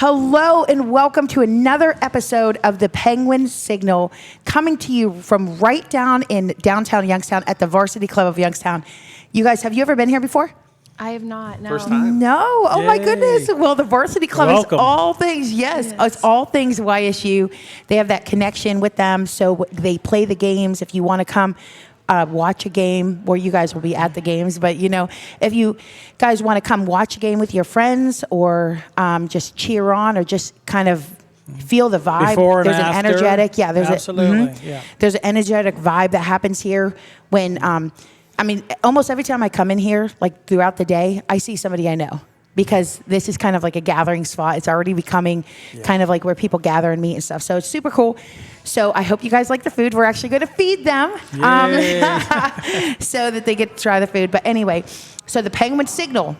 Hello and welcome to another episode of the Penguin Signal, coming to you from right down in downtown Youngstown at the Varsity Club of Youngstown. You guys, have you ever been here before? I have not, no. First time? No. Oh, Yay. my goodness. Well, the Varsity Club Welcome. is all things, yes, it's all things YSU. They have that connection with them, so they play the games. If you want to come watch a game, where you guys will be at the games, but you know, if you guys want to come watch a game with your friends or just cheer on or just kind of feel the vibe. Before and there's after. an energetic, yeah, there's Absolutely, yeah. There's an energetic vibe that happens here when I mean, almost every time I come in here, like throughout the day, I see somebody I know, because this is kind of like a gathering spot. It's already becoming kind of like where people gather and meet and stuff. So it's super cool. So I hope you guys like the food. We're actually going to feed them so that they get to try the food. But anyway, so the Penguin Signal.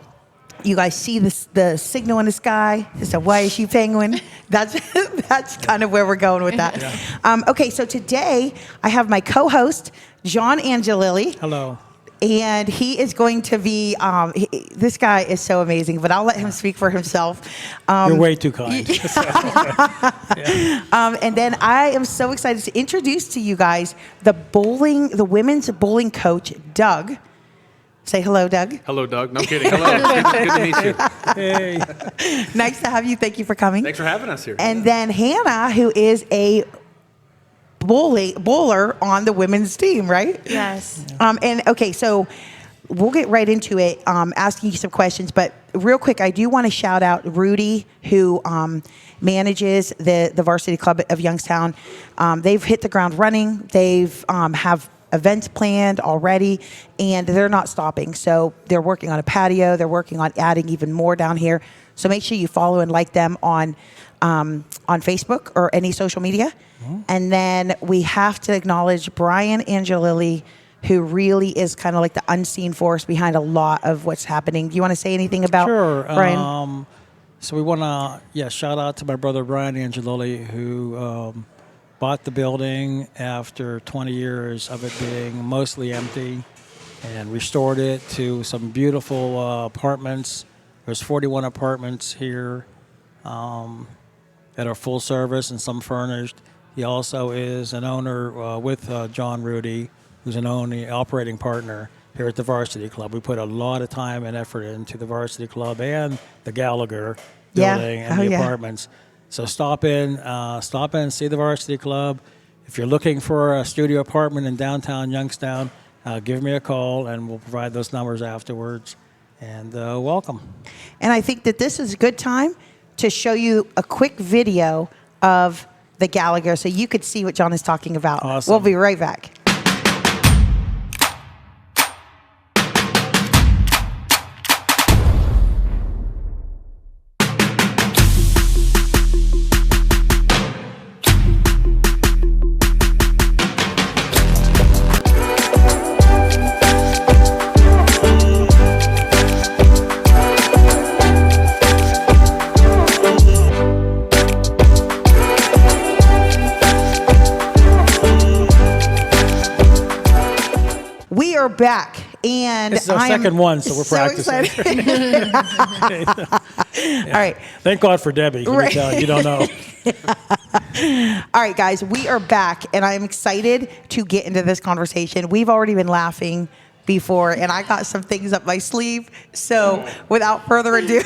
You guys see the signal in the sky? It's a YSU penguin. That's kind of where we're going with that. Yeah. Okay, so today I have my co-host, John Angelilli. Hello. And he is going to be, this guy is so amazing, but I'll let him speak for himself. You're way too kind. And then I am so excited to introduce to you guys the women's bowling coach, Doug. Say hello, Doug. Hello, Doug. No, I'm kidding. Hello. Good to meet you. Hey. Nice to have you. Thank you for coming. Thanks for having us here. And then Hannah, who is a bowler on the women's team, right? Yes. And okay, so we'll get right into it, asking you some questions. But real quick, I do want to shout out Rudy, who manages the Varsity Club of Youngstown. They've hit the ground running. They've have events planned already, and they're not stopping. So they're working on a patio. They're working on adding even more down here. So make sure you follow and like them on Facebook or any social media. And then we have to acknowledge Brian Angelilli, who really is kind of like the unseen force behind a lot of what's happening. Do you want to say anything about Brian? So we want to, shout out to my brother Brian Angelilli, who bought the building after 20 years of it being mostly empty and restored it to some beautiful apartments. There's 41 apartments here that are full service and some furnished. He also is an owner with John Rudy, who's an operating partner here at the Varsity Club. We put a lot of time and effort into the Varsity Club and the Gallagher building and the apartments. So stop in, see the Varsity Club. If you're looking for a studio apartment in downtown Youngstown, give me a call and we'll provide those numbers afterwards. And welcome. And I think that this is a good time to show you a quick video of the Gallagher so you could see what John is talking about. Awesome. We'll be right back. We are back, and This is our second one, so we're practicing. Excited. All right. Thank God for Debbie. Let me tell you, you don't know. All right, guys, we are back, and I'm excited to get into this conversation. We've already been laughing before, and I got some things up my sleeve. So without further ado,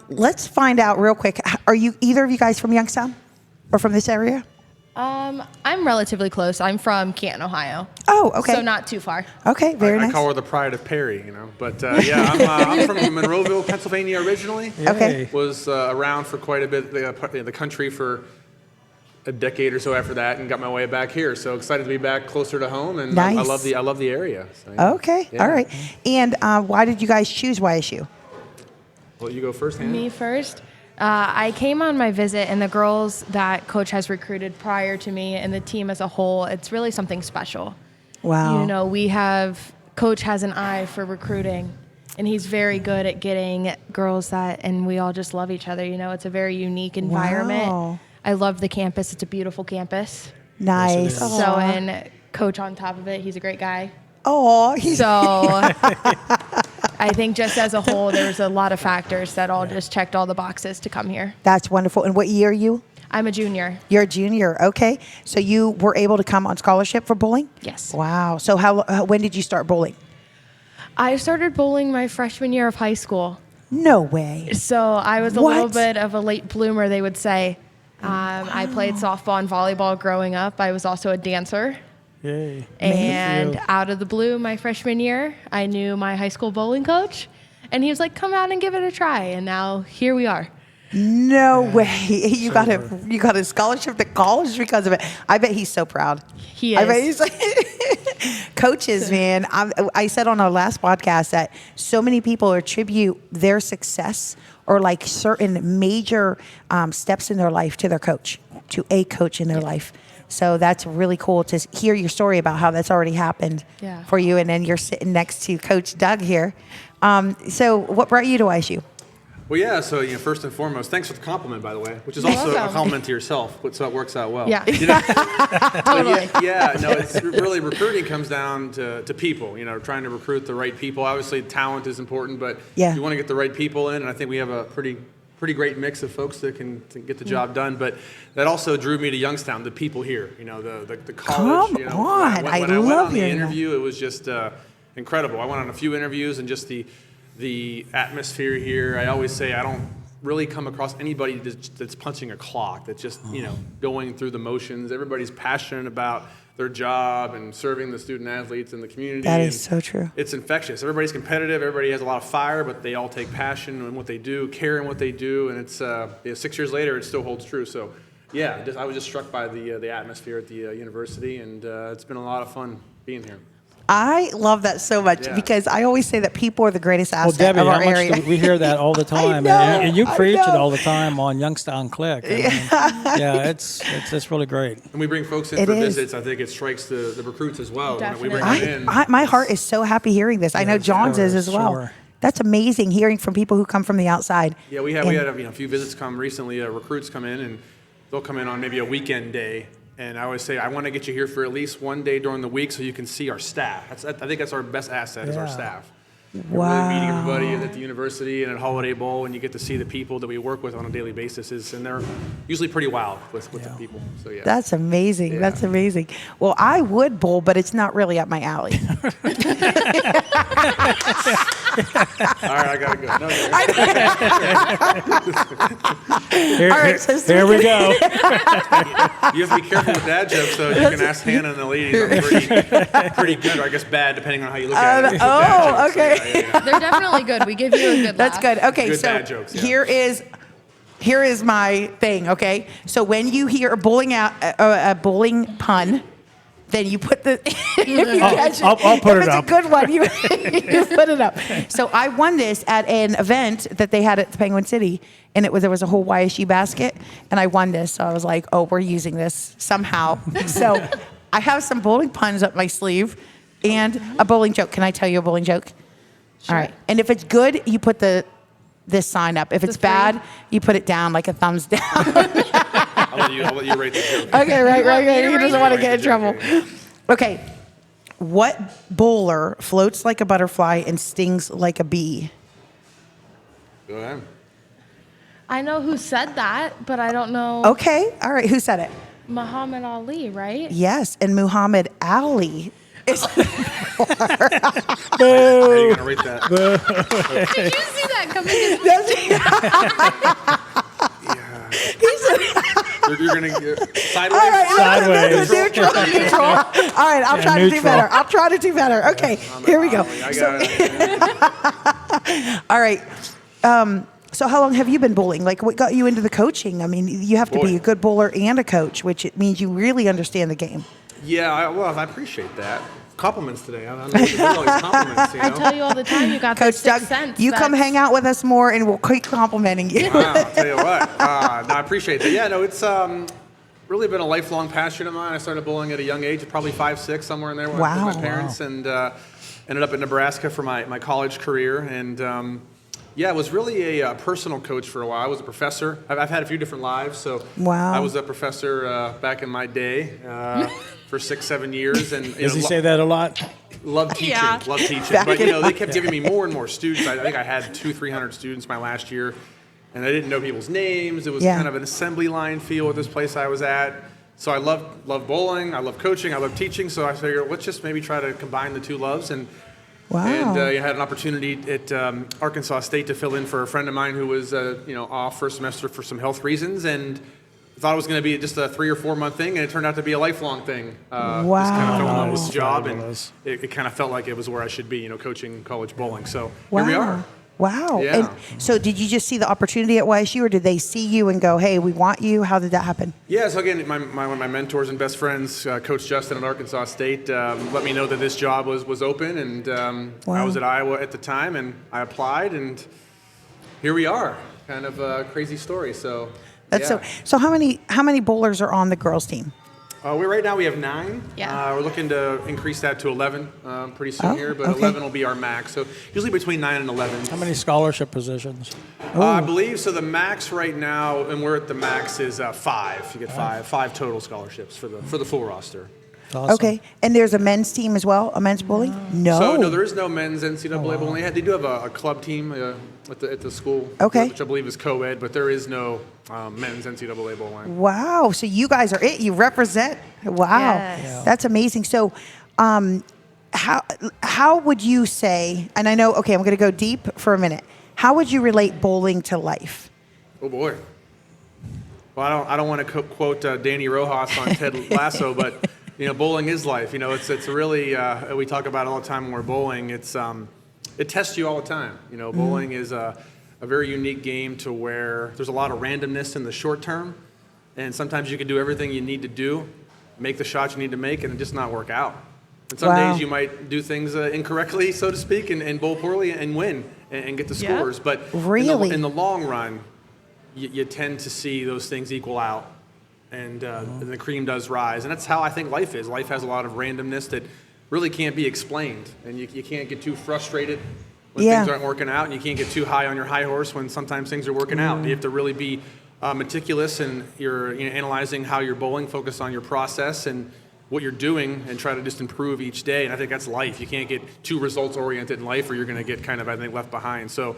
let's find out real quick. Are you either of you guys from Youngstown or from this area? I'm relatively close. I'm from Canton, Ohio. Oh, okay. So not too far. Okay, very nice. I call her the pride of Perry, you know. But I'm from Monroeville, Pennsylvania originally. Okay. Was around for quite a bit, the country for a decade or so after that, and got my way back here. So excited to be back closer to home, and Nice. I love the area. So, yeah. Okay, Yeah. all right. And why did you guys choose YSU? Well, you go first, Hannah. Me first. I came on my visit, and the girls that Coach has recruited prior to me and the team as a whole, it's really something special. Wow. You know, Coach has an eye for recruiting, and he's very good at getting girls and we all just love each other. You know, it's a very unique environment. Wow. I love the campus. It's a beautiful campus. Nice. Yes, it is. So, and Coach on top of it, he's a great guy. Oh, he's So I think just as a whole, there was a lot of factors that all just checked all the boxes to come here. That's wonderful. And what year are you? I'm a junior. You're a junior. Okay. So you were able to come on scholarship for bowling? Yes. Wow. So when did you start bowling? I started bowling my freshman year of high school. No way. So I was a What? little bit of a late bloomer, they would say. I played softball and volleyball growing up. I was also a dancer. Yay. And out of the blue, my freshman year, I knew my high school bowling coach. And he was like, come out and give it a try. And now here we are. No way. You got a scholarship to college because of it. I bet he's so proud. He I bet is. he's like, coaches, man. I said on our last podcast that so many people attribute their success or like certain major steps in their life to their coach, to a coach in their life. So that's really cool to hear your story about how that's already happened for you. And then you're sitting next to Coach Doug here. So what brought you to YSU? Well, yeah, so first and foremost, thanks for the compliment, by the way, which is also a welcome. compliment to yourself, so it works out well. Yeah. Totally. It's really recruiting comes down to people, trying to recruit the right people. Obviously, talent is important, but you want to get the right people in, and I think we have a pretty great mix of folks that can get the job done. But that also drew me to Youngstown, the people here, the college. Come on, when I went love on the hearing interview, it was just incredible. I went on a few interviews, and just the atmosphere here. I always say I don't really come across anybody that's punching a clock, that's just going through the motions. Everybody's passionate about their job and serving the student athletes and the community. That is so true. It's infectious. Everybody's competitive. Everybody has a lot of fire, but they all take passion in what they do, care in what they do, and it's 6 years later, it still holds true. So, I was just struck by the atmosphere at the university, and it's been a lot of fun being here. I love that so much because I always say that people are the greatest asset Debbie, of our how much area. we hear that all the time, and you preach it all the time on Youngstown Click. It's really great. And we bring folks in for visits. I think it strikes the recruits as well. Definitely. We bring them in. My heart is so happy hearing this. I know John's is as well. Sure. That's amazing hearing from people who come from the outside. Yeah, we had a few visits come recently. Recruits come in, and they'll come in on maybe a weekend day. And I always say, I want to get you here for at least one day during the week so you can see our staff. I think that's our best asset is our staff. Wow. Really meeting everybody at the university and at Holiday Bowl, and you get to see the people that we work with on a daily basis, and they're usually pretty wild with the people. So That's amazing. That's amazing. Well, I would bowl, but it's not really up my alley. All right, I gotta go. All right, so here we go. You have to be careful with dad jokes, so you can ask Hannah and the ladies. I'm pretty good, or I guess bad, depending on how you look at it. Okay. They're definitely good. We give you a good That's laugh. good. Okay, Good so dad jokes, here is my thing. Okay, so when you hear a bowling pun, then you put the. If you catch it, I'll put it up. If it's a good one, you put it up. So I won this at an event that they had at the Penguin City, and there was a whole YSU basket, and I won this. So I was like, oh, we're using this somehow. So I have some bowling puns up my sleeve, and a bowling joke. Can I tell you a bowling joke? Sure. All right. And if it's good, you put this sign up. If it's bad, you put it down like a thumbs down. I'll let you rate the joke. Okay, right. He doesn't want to get in Rate the trouble. joke here. Okay. What bowler floats like a butterfly and stings like a bee? Go ahead. I know who said that, but I don't know. Okay. All right. Who said it? Muhammad Ali, right? Yes. And Muhammad Ali is. How are you gonna rate that? Did you see that coming? You're gonna sideways. All right, Sideways. Neutral. All right, I'll try to do better. I'll try to do better. Okay, here we go. I got it. All right. So how long have you been bowling? Like, what got you into the coaching? I mean, you have to be a good bowler and a coach, which it means you really understand the game. Yeah, I appreciate that. Compliments today. I don't know what to do with all these compliments. I tell you all the time, you got Coach this Doug, sixth sense. you come hang out with us more, and we'll keep complimenting you. Wow, I'll tell you what. No, I appreciate that. Yeah, no, it's really been a lifelong passion of mine. I started bowling at a young age, probably 5, 6, somewhere in there with my parents, and ended up in Nebraska for my college career. And it was really a personal coach for a while. I was a professor. I've had a few different lives. So I was a professor back in my day for 6, 7 years. And Does he say that a lot? Love teaching, Yeah. love teaching. But they kept giving me more and more students. I think I had 200-300 students my last year, and I didn't know people's names. It was kind of an assembly line feel at this place I was at. So I love bowling, I love coaching, I love teaching. So I figured, let's just maybe try to combine the two loves. And I had an opportunity at Arkansas State to fill in for a friend of mine who was off for a semester for some health reasons, and thought it was going to be just a 3 or 4 month thing, and it turned out to be a lifelong thing. Just kind of fell in love with the job, and it kind of felt like it was where I should be, coaching college bowling. So here we are. Wow. Yeah. And so did you just see the opportunity at YSU, or did they see you and go, hey, we want you? How did that happen? Yeah, so again, one of my mentors and best friends, Coach Justin at Arkansas State, let me know that this job was open, and I was at Iowa at the time, and I applied, and here we are. Kind of a crazy story. So So how many bowlers are on the girls team? Right now we have 9. Yeah. We're looking to increase that to 11 pretty soon here, but 11 will be our max. So usually between 9 and 11. How many scholarship positions? I believe so. The max right now, and we're at the max, is 5. You get five total scholarships for the full roster. Awesome. Okay, and there's a men's team as well, a men's bowling? No. So no, there is no men's NCAA bowling. They do have a club team at the school, okay, which I believe is co-ed, but there is no men's NCAA bowling. Wow, so you guys are it. You represent. Wow, Yes. That's amazing. So, how would you say? And I know. Okay, I'm going to go deep for a minute. How would you relate bowling to life? Oh boy. Well, I don't want to quote Danny Rojas on Ted Lasso, but. Bowling is life. It's really we talk about it all the time when we're bowling. It tests you all the time. Bowling is a very unique game to where there's a lot of randomness in the short term, and sometimes you can do everything you need to do, make the shots you need to make, and it just not work out. And some days you might do things incorrectly, so to speak, and bowl poorly and win and get the scores. But really, in the long run, you tend to see those things equal out. And the cream does rise. And that's how I think life is. Life has a lot of randomness that really can't be explained. And you can't get too frustrated when things aren't working out. And you can't get too high on your high horse when sometimes things are working out. You have to really be meticulous, and you're analyzing how you're bowling, focus on your process and what you're doing, and try to just improve each day. And I think that's life. You can't get too results-oriented in life, or you're going to get kind of, I think, left behind. So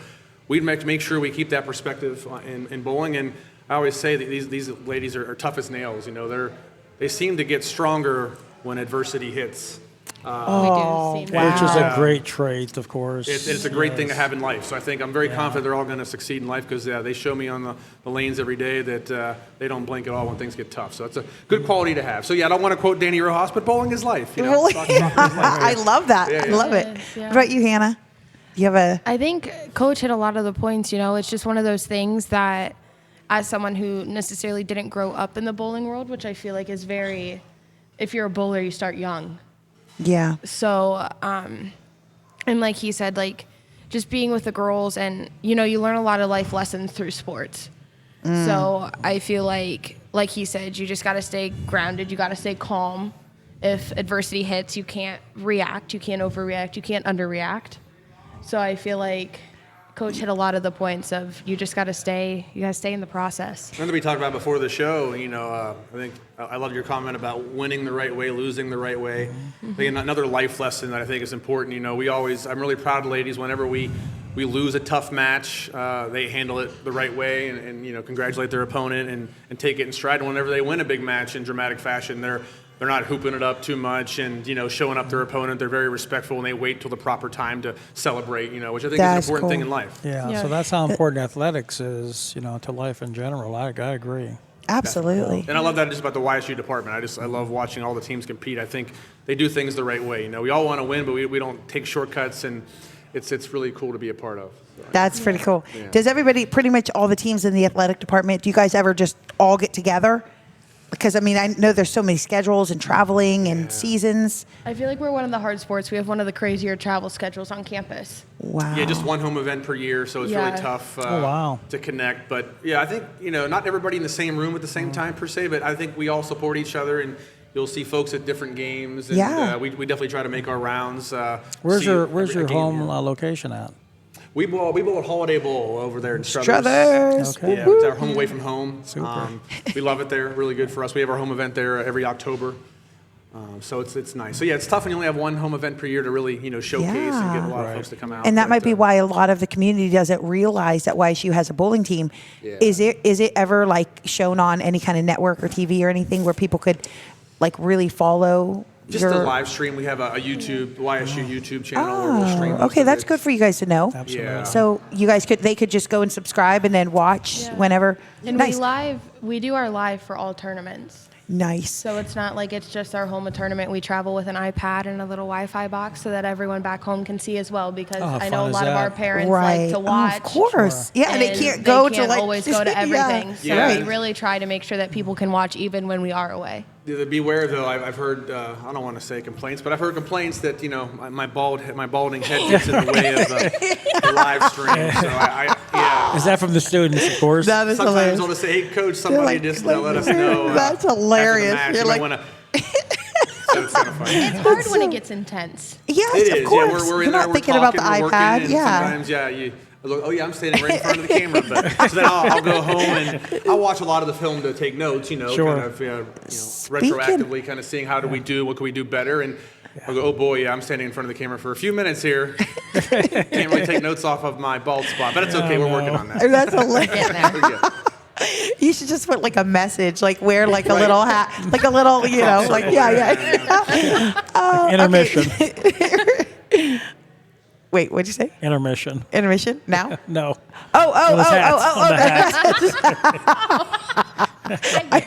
we'd make sure we keep that perspective in bowling. And I always say that these ladies are tough as nails. They seem to get stronger when adversity hits. We do seem Which is a great trait, of course. It's a great thing to have in life. So I think I'm very confident they're all going to succeed in life, because they show me on the lanes every day that they don't blink at all when things get tough. So it's a good quality to have. So I don't want to quote Danny Rojas, but bowling is life. Really? I love that. I love it. Yeah. What about you, Hannah? You have I think Coach hit a lot of the points. It's just one of those things that, as someone who necessarily didn't grow up in the bowling world, which I feel like is very, if you're a bowler, you start young. Yeah. So, and like he said, just being with the girls, and, you learn a lot of life lessons through sports. So I feel like he said, you just got to stay grounded. You got to stay calm. If adversity hits, you can't react. You can't overreact. You can't underreact. So I feel like Coach hit a lot of the points of you just got to stay. You got to stay in the process. And we talked about before the show. I think I love your comment about winning the right way, losing the right way. I think another life lesson that I think is important. I'm really proud of the ladies whenever we lose a tough match. They handle it the right way and congratulate their opponent and take it in stride. And whenever they win a big match in dramatic fashion, they're not hooping it up too much and showing up their opponent. They're very respectful, and they wait till the proper time to celebrate. Which I think is an important thing in life. Yeah, so that's how important athletics is, to life in general. I agree. Absolutely. And I love that just about the YSU department. I love watching all the teams compete. I think they do things the right way. We all want to win, but we don't take shortcuts, and it's really cool to be a part of. So, That's pretty cool. Yeah. Does everybody, pretty much all the teams in the athletic department, do you guys ever just all get together? Because, I know there's so many schedules and traveling and seasons. I feel like we're one of the hard sports. We have one of the crazier travel schedules on campus. Wow. Yeah, just one home event per year, so it's really tough to connect. But, I think, not everybody in the same room at the same time per se, but I think we all support each other, and you'll see folks at different games. And, we definitely try to make our rounds. Where's your home location at? We bowl at Holiday Bowl over there in Struthers. Struthers. Okay. Yeah, it's our home away from home. Super. We love it there. Really good for us. We have our home event there every October. So it's nice. So yeah, it's tough when you only have one home event per year to really showcase and get a lot of folks to come out. And that might be why a lot of the community doesn't realize that YSU has a bowling team. Yeah. Is it ever like shown on any kind of network or TV or anything where people could like really follow? Just a live stream. We have a YouTube YSU YouTube channel where we'll stream. Most Okay, of that's it. good for you guys to know. Absolutely. Yeah. So you guys they could just go and subscribe and then watch whenever. And Nice. we do our live for all tournaments. Nice. So it's not like it's just our home tournament. We travel with an iPad and a little Wi-Fi box so that everyone back home can see as well. Because Oh, how I know fun a is lot of our that? parents like to watch. of course. Yeah, and they can't go to like always go to Yeah. everything. So Yeah. we really try to make sure that people can watch even when we are away. Beware though. I've heard. I don't want to say complaints, but I've heard complaints that my balding head gets in the way of the live stream. So yeah. Is that from the students, of course? That is Sometimes hilarious. I want to say, hey, coach, somebody like- just let us know. That's hilarious. After the match. You're You might like- wanna- So it's kind of funny. It's hard when it gets intense. Yes, It of is. course. Yeah, we're You're in there. not We're thinking talking, about the we're working, iPad. and Yeah. sometimes, I'm standing right in front of the camera. But so then I'll go home and I'll watch a lot of the film to take notes. Sure. Kind of retroactively, kind of seeing how do we do, what can we do better, and I'll go, oh boy, yeah, I'm standing in front of the camera for a few minutes here. Can't really take notes off of my bald spot, but it's okay. We're working on that. That's hilarious. Pretty good. You should just put like a message, like wear like a Right. little hat, like a little, like yeah. Intermission. Okay. Wait, what'd you say? Intermission. Intermission now? No. Oh. Those hats on the I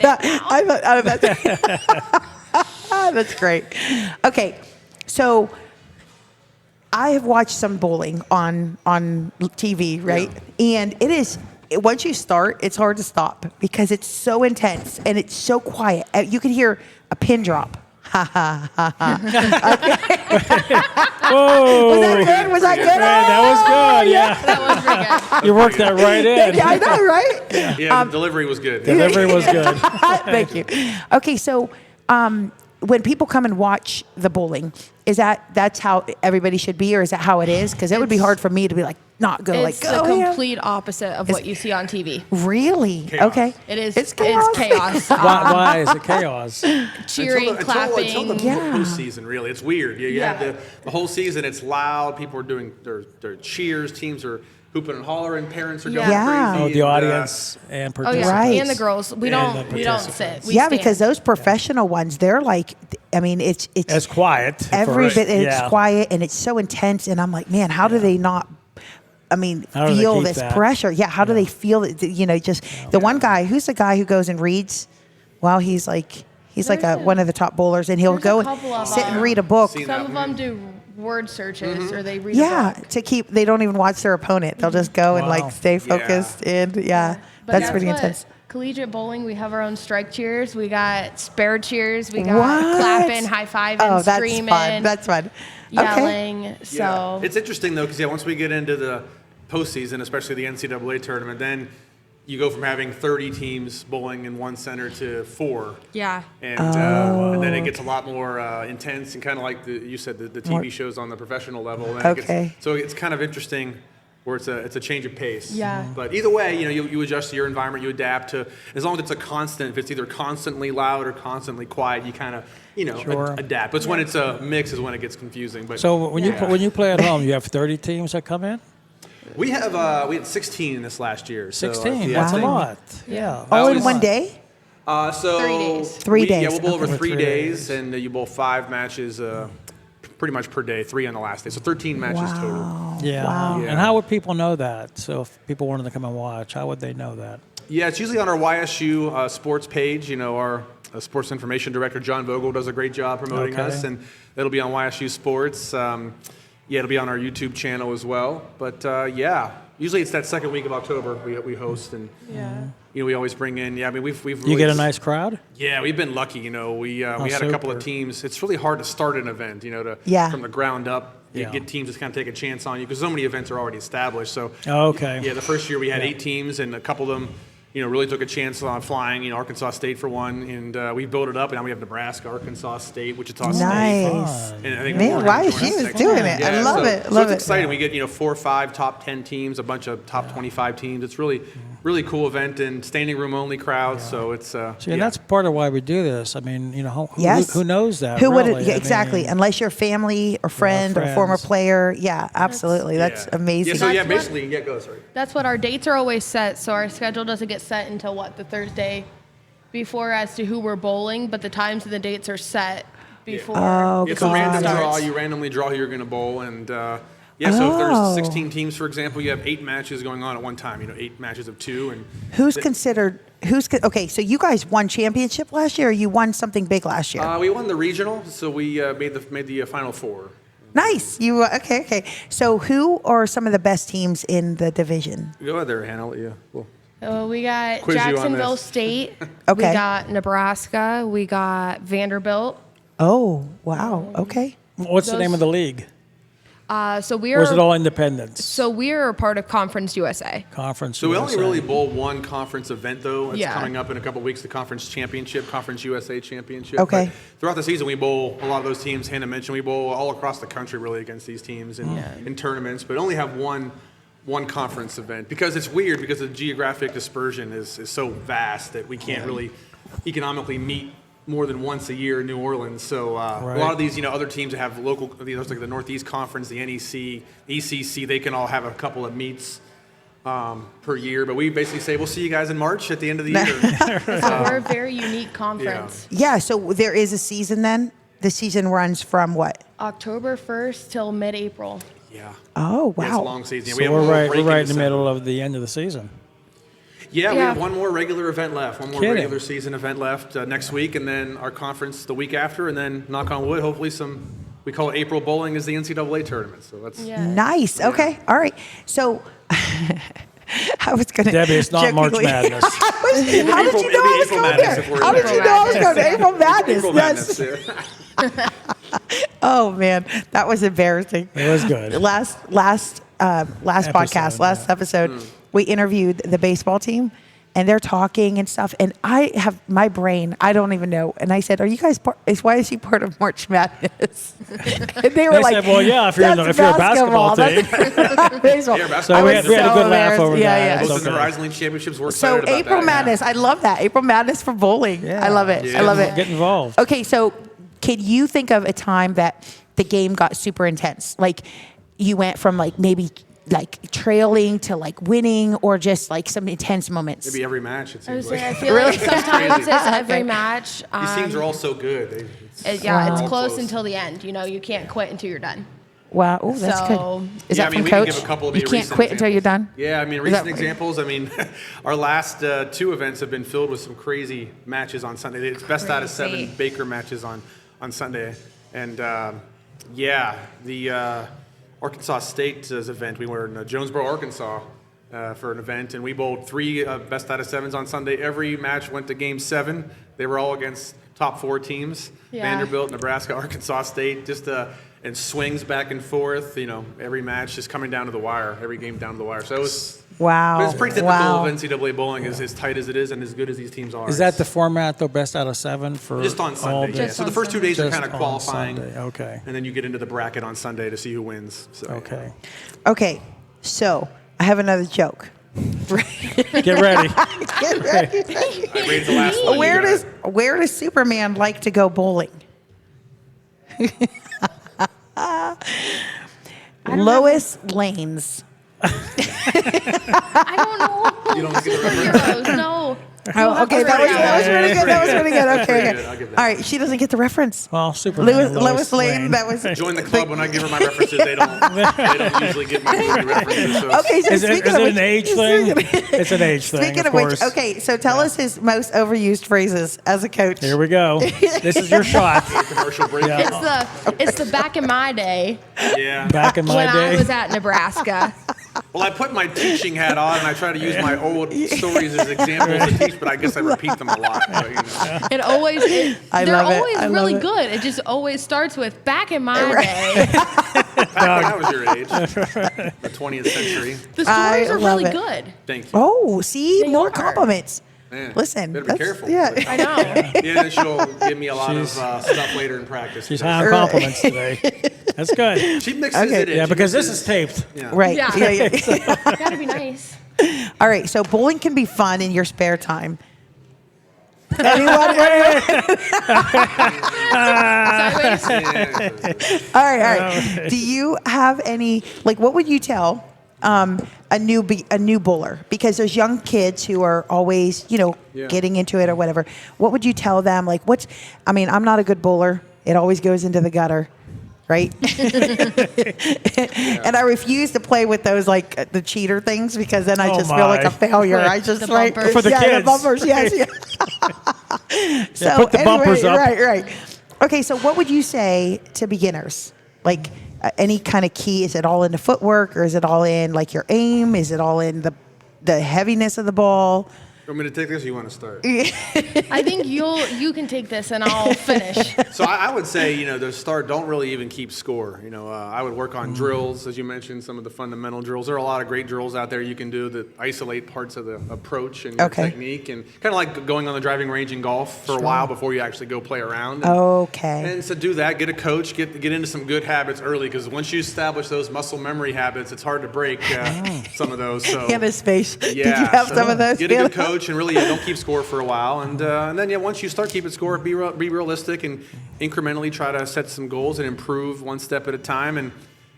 thought that's great. Okay, so I have watched some bowling on TV, right? And it is, once you start, it's hard to stop because it's so intense and it's so quiet. You can hear a pin drop. Ha ha ha ha. Whoa. Was that good? Was that good? Man, that was good. Yeah. That was pretty good. You worked that right in. Yeah, I know, right? Yeah, the delivery was good. Delivery was good. Thank you. Okay, so when people come and watch the bowling, that's how everybody should be, or is that how it is? Because it would be hard for me to be like, not go It's like, the go here. complete opposite of what you see on TV. Really? Chaos. Okay. It is. It's It's chaos. chaos. Why is it chaos? Cheering, clapping. Until the postseason, really. It's weird. You Yeah. have the whole season, it's loud. People are doing their cheers. Teams are hooping and hollering. Parents are going Yeah. crazy. Oh, the and, audience and Oh participants. yeah, Right. and the girls. We And don't the sit. We Yeah, stand. because those professional ones, they're like, I mean, it's It's quiet. every for- bit. It's yeah. quiet and it's so intense, and I'm like, man, how do they not? I mean, How do they feel keep this that? pressure. Yeah, how do they feel it? Just the one guy, who's the guy who goes and reads while he's like one of the top bowlers, and he'll There's go a couple of sit and them. read a book. Seen Some that of them do word searches or they read a Yeah, book. to keep, they don't even watch their opponent. They'll just go and Wow. like stay focused. And yeah, But that's pretty what intense. Collegiate bowling, we have our own strike cheers. We got spare cheers. We got What? clapping, high fiving, Oh, that's screaming, fun. That's fun. Okay. yelling. Yeah. So It's interesting though, because once we get into the postseason, especially the NCAA tournament, then you go from having 30 teams bowling in one center to 4. yeah. And then it gets a lot more intense and kind of like you said, the TV More- shows on the professional level. And Okay. so it's kind of interesting where it's a change of pace. Yeah. But either way, you adjust to your environment, you adapt to, as long as it's a constant, if it's either constantly loud or constantly quiet, you kind of, Sure. adapt. But it's when it's a mix is when it gets confusing. But So when you play at home, you have 30 teams that come in? we had 16 this last year. So, 16. yeah, That's Wow. a lot. Yeah. All in was- one day? So 3 days. 3 Yeah, days. we'll bowl over Okay. 3 3 days, and you bowl 5 matches, pretty much per day. 3 on the last day, so 13 matches total. Wow. Yeah. Wow. Yeah. And how would people know that? So if people wanted to come and watch, how would they know that? Yeah, it's usually on our YSU sports page. Our sports information director John Vogel does a great job promoting Okay. us, and it'll be on YSU Sports. It'll be on our YouTube channel as well. But usually it's that second week of October we host, and we always bring in. Yeah, I mean we've You really, get a nice crowd? Yeah, we've been lucky. We had a couple of super. teams. It's really hard to start an event, Yeah. from the ground up. You Yeah. get teams that kind of take a chance on you because so many events are already established. So Okay. yeah, the first year we had 8 teams, and a couple of them, really took a chance on flying, Arkansas State for one, and we built it up. And now we have Nebraska, Arkansas State, Wichita State. Nice. And I think Man, YSU is doing it. I love it. So it's exciting. We get 4 or 5 top 10 teams, a bunch of top 25 teams. It's really cool event and standing room only crowds. So it's and that's part of why we do this. I mean, Yes. who knows that? Who would really? exactly? Unless you're family or friend or former player. Yeah, absolutely. That's amazing. Yeah, so That's basically, go, sorry. That's what our dates are always set. So our schedule doesn't get set until the Thursday before as to who we're bowling, but the times and the dates are set before. Oh, It's a random draw. You randomly draw who you're going to bowl, and so if there's 16 teams, for example, you have 8 matches going on at one time. 8 matches of 2, and okay? So you guys won championship last year, or you won something big last year? we won the regional, so we made the final 4. Nice. You okay? So who are some of the best teams in the division? Go ahead there, Hannah. I'll let you. Cool. We got Quiz you on Jacksonville this. State. Okay. We got Nebraska. We got Vanderbilt. Oh, wow. Okay. What's the name of the league? So Or is it all independents? So we're a part of Conference USA. Conference. So we only USA. really bowl one conference event, though. It's Yeah. coming up in a couple of weeks, the Conference Championship, Conference USA Championship. Okay. But throughout the season, we bowl a lot of those teams. Hannah mentioned we bowl all across the country, really, against these teams in tournaments, but only have one conference event because it's weird because the geographic dispersion is so vast that we can't really economically meet more than once a year in New Orleans. So a lot of these, other teams that have local, like the Northeast Conference, the NEC, ECC, they can all have a couple of meets per year. But we basically say, we'll see you guys in March at the end of the year. So we're a very unique conference. Yeah. So there is a season then. The season runs from what? October 1st till mid-April. Yeah. Oh, Yeah, it's a wow. long season. Yeah, So we have a we're little right. break We're right in the December. middle of the end of the season. Yeah, we Yeah. have one more regular event left, one more Kidding. regular season event left next week, and then our conference the week after, and then knock on wood, hopefully we call it April Bowling is the NCAA tournament. So that's Nice. Okay. All right. So I was going to. Debbie, it's not March Madness. How did you know I was April going Madness there? if we're How in did there. you know I was going to April Madness? April That's- Madness. Yeah. Oh man, that was embarrassing. It was good. Last podcast, last episode, we interviewed the baseball team, and they're talking and stuff. And I have my brain, I don't even know. And I said, "Are you guys is YSU part of March Madness?" And they were They like, said, "Well, yeah, if you're a basketball team." That's baseball. Yeah, basketball. So I we was had a good laugh embarrassed. over Yeah, that. yeah. It's Both in the okay. Horizon League championships. We're So excited about April that. Madness, I love that. April Madness for bowling. I love it. Yeah. I love it. Get involved. Okay, so can you think of a time that the game got super intense? Like you went from maybe trailing to winning, or just some intense moments? Maybe every match. It I would seems say I like. feel like Crazy. sometimes it's every match. These teams are all so good. It's all close until the end. You can't quit until you're done. Wow, oh, that's So- good. Is Yeah, that I mean, from we can coach? give a couple of You the can't recent quit until you're done. Yeah, I mean, Is that recent examples. I mean, our last 2 events have been filled with some crazy matches on Sunday. It's best out of 7 Crazy. Baker matches on Sunday. And the Arkansas State's event, we were in Jonesboro, Arkansas for an event, and we bowled 3 best out of 7s on Sunday. Every match went to game 7. They were all against top 4 teams: Yeah. Vanderbilt, Nebraska, Arkansas State. And swings back and forth. Every match just coming down to the wire. Every game down to the wire. So it was. Wow. But it's pretty typical Wow. of NCAA bowling, is as tight as it is and as good as these teams are. Is that the format, though? Best out of 7 for just on all Sunday? day? Yeah. Just So the on first 2 days are Just kind of on qualifying. Sunday, okay. And then you get into the bracket on Sunday to see who wins. So, Okay. Okay, so I have another joke. Get ready. Get ready. I rated the last one. Where does Superman like to go bowling? Lois Lanes. I don't know. You don't get the reference? Superheroes, no. Oh, okay, that was really good. That was really good. Okay, Pretty okay. good, I'll give that. All right, she doesn't get the reference. Well, Superman. Lois Lane. That was Join the club when I give her my references. They don't usually get my movie references. So okay. So Is it speaking of an which, age thing? It's an age thing, Speaking of of which, course. okay. So tell us his most overused phrases as a coach. Here we go. This is your shot. commercial break. Yeah. It's the back in my day Yeah. Back in my when day. I was at Nebraska. Well, I put my teaching hat on, and I try to use my old stories as examples to teach, but I guess I repeat them a lot. But, It always, I they're love it. always I love really it. good. It just always starts with back in my day. back when I was your age, the 20th century. The I stories are love really it. good. Thank you. Oh, see, They more are. compliments. Man, Listen, better be careful. Yeah. I know. Yeah, then she'll give me a lot of stuff later in practice. She's high on compliments today. That's good. She mixes Okay. it in. Yeah, She because this mixes- is taped. Yeah. Right. Yeah. Yeah. Gotta be nice. All right. So bowling can be fun in your spare time. Anyone? Sideways. All right. Do you have any, like, what would you tell a new bowler? Because there's young kids who are always, Yeah. getting into it or whatever. What would you tell them? Like, I'm not a good bowler. It always goes into the gutter. Right? And I refuse to play with those, like, the cheater things, because then I Oh just feel like my. a failure. I just, The right? bumpers. For the The kids. bumpers, yes. So put the bumpers up. Right. Okay, so what would you say to beginners? Like, any kind of key? Is it all in the footwork, or is it all in, like, your aim? Is it all in the heaviness of the ball? You want me to take this, or you want to start? I think you can take this and I'll finish. So I would say, to start, don't really even keep score. I would work on drills, as you mentioned, some of the fundamental drills. There are a lot of great drills out there you can do that isolate parts of the approach and your Okay. technique, and kind of like going on the driving range in golf for a while before you actually go play around. Okay. And so do that, get a coach, get into some good habits early, because once you establish those muscle memory habits, it's hard to break some of those. So Hannah's face. yeah, Did you have so some of those? Get a good Hannah? coach, and really don't keep score for a while, and then once you start keeping score, be realistic and incrementally try to set some goals and improve one step at a time. And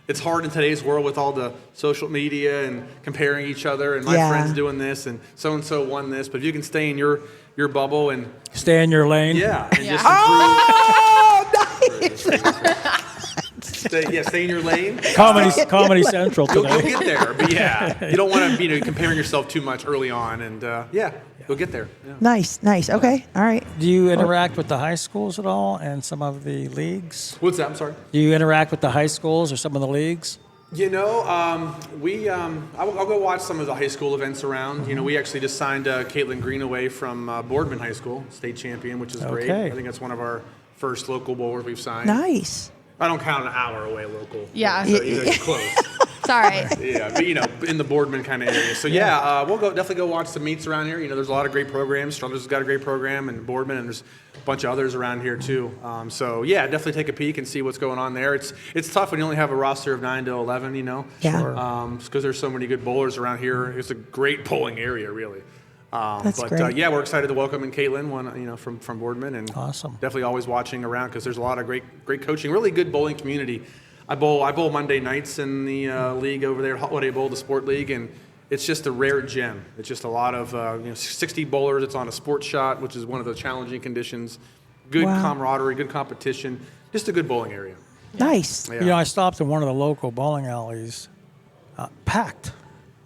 it's hard in today's world with all the social media and comparing each other, and my Yeah. friends doing this, and so won this. But if you can stay in your bubble and Stay in your lane. just improve. Oh, nice. Stay in your lane. Comedy Central You'll today. get there, but you don't want to be comparing yourself too much early on, and you'll get there. Yeah. Nice. Okay. All right. Do you interact with the high schools at all and some of the leagues? What's that? I'm sorry. Do you interact with the high schools or some of the leagues? I'll go watch some of the high school events around. We actually just signed Caitlin Greenaway from Boardman High School, state champion, which is great. Okay. I think that's one of our first local bowlers we've signed. Nice. I don't count an hour away local. Yeah. So, you're close. It's all right. Yeah, but in the Boardman kind of area. So we'll definitely go watch some meets around here. There's a lot of great programs. Struthers has got a great program, and Boardman, and there's a bunch of others around here too. Definitely take a peek and see what's going on there. It's tough when you only have a roster of 9 to 11. Yeah. Because there's so many good bowlers around here. It's a great bowling area, really. That's great. We're excited to welcome in Caitlin, from Boardman, and Awesome. definitely always watching around, because there's a lot of great coaching, really good bowling community. I bowl Monday nights in the league over there, Holiday Bowl, the sport league, and it's just a rare gem. It's just a lot of 60 bowlers. It's on a sports shot, which is one of the challenging conditions. Good Wow. camaraderie, good competition, just a good bowling area. Nice. Yeah. I stopped in one of the local bowling alleys, packed.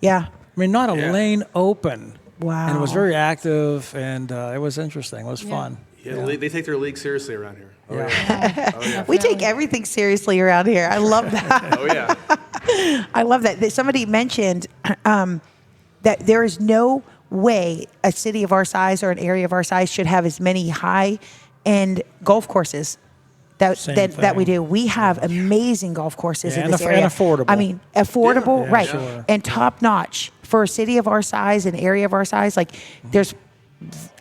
Yeah. I mean, not a Yeah. lane open. Wow. And it was very active, and it was interesting. It was fun. Yeah, they take their league seriously around here. Oh Yeah. yeah. Oh yeah. We take everything seriously around here. I love that. Oh yeah. I love that. Somebody mentioned that there is no way a city of our size or an area of our size should have as many high-end golf courses Same that we thing. do. We have amazing golf courses Yeah, in this and area. affordable. I mean, affordable, Yeah, right? sure. And top-notch for a city of our size, an area of our size. Like,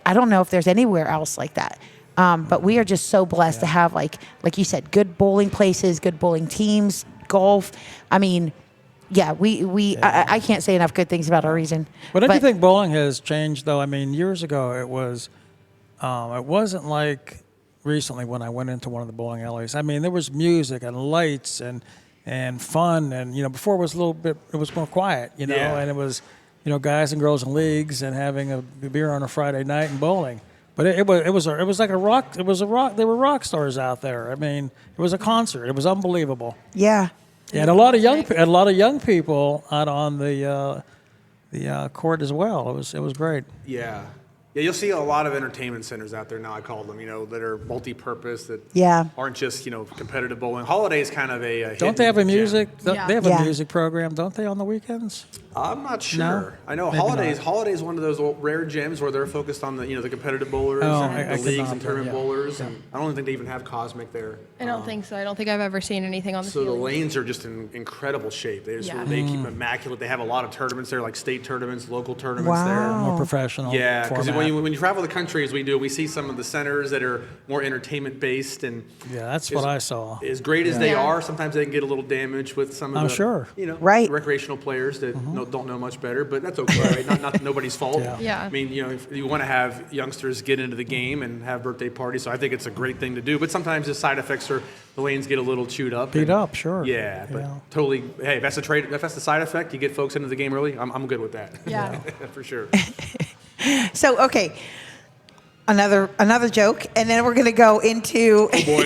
I don't know if there's anywhere else like that. But we are just so blessed to have, like you said, good bowling places, good bowling teams, golf. I mean, yeah, I can't say enough good things about our region. But don't you think bowling has changed, though? I mean, years ago it wasn't like recently when I went into one of the bowling alleys. I mean, there was music and lights and fun, and before it was more quiet, Yeah. and it was guys and girls in leagues and having a beer on a Friday night and bowling. But it was like a rock. It was a rock. There were rock stars out there. I mean, it was a concert. It was unbelievable. Yeah. And a lot of young people out on the court as well. It was great. Yeah. Yeah, you'll see a lot of entertainment centers out there now, I call them, that are multi-purpose, that aren't just, competitive bowling. Holiday's kind of a Don't they have a gem. music? Yeah. They have a music program, don't they, on the weekends? I'm not sure. No? I know Maybe Holiday's one of those rare gems where they're focused on the competitive bowlers and I the could leagues not, and tournament yeah. bowlers. And I don't think they even have Cosmic there. I don't think so. I don't think I've ever seen anything on the So the ceiling. lanes are just in incredible shape. They keep immaculate. They have a lot of tournaments there, like state tournaments, local tournaments there. More professional. Yeah, because format. when you travel the country as we do, we see some of the centers that are more entertainment based, and that's what I saw. As great as they are, sometimes they can get a little damaged with some of recreational players that don't know much better, but that's okay, right? Not nobody's fault. Yeah. I mean, if you want to have youngsters get into the game and have birthday parties, so I think it's a great thing to do. But sometimes the side effects are the lanes get a little chewed up. Beat up, sure. Yeah, but totally. Hey, if that's the side effect, you get folks into the game early. I'm good with that. Yeah. For sure. So, okay, another joke, and then we're going to go into. Oh boy.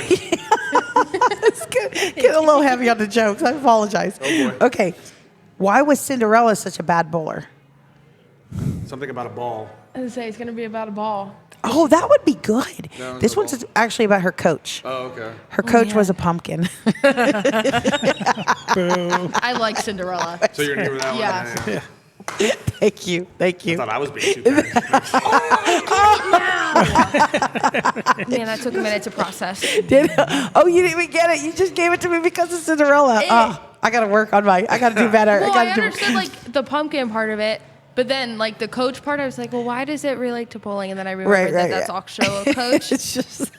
It's get a little heavy on the jokes. I apologize. Oh boy. Okay, why was Cinderella such a bad bowler? Something about a ball. I was gonna say it's gonna be about a ball. Oh, that would be good. No, This no one's ball. actually about her coach. Oh, okay. Her coach was a pumpkin. I like Cinderella. So you're gonna give her that Yeah. one? Yeah. Thank you. I thought I was being too bad. Man, that took a minute to process. Oh, you didn't even get it. You just gave it to me because of Cinderella. Oh, I got to work on I got to do better. Well, I I got to do understood like the pumpkin part of it, but then like the coach part, I was like, well, why does it relate to bowling? And then I remembered that's also a coach. It's just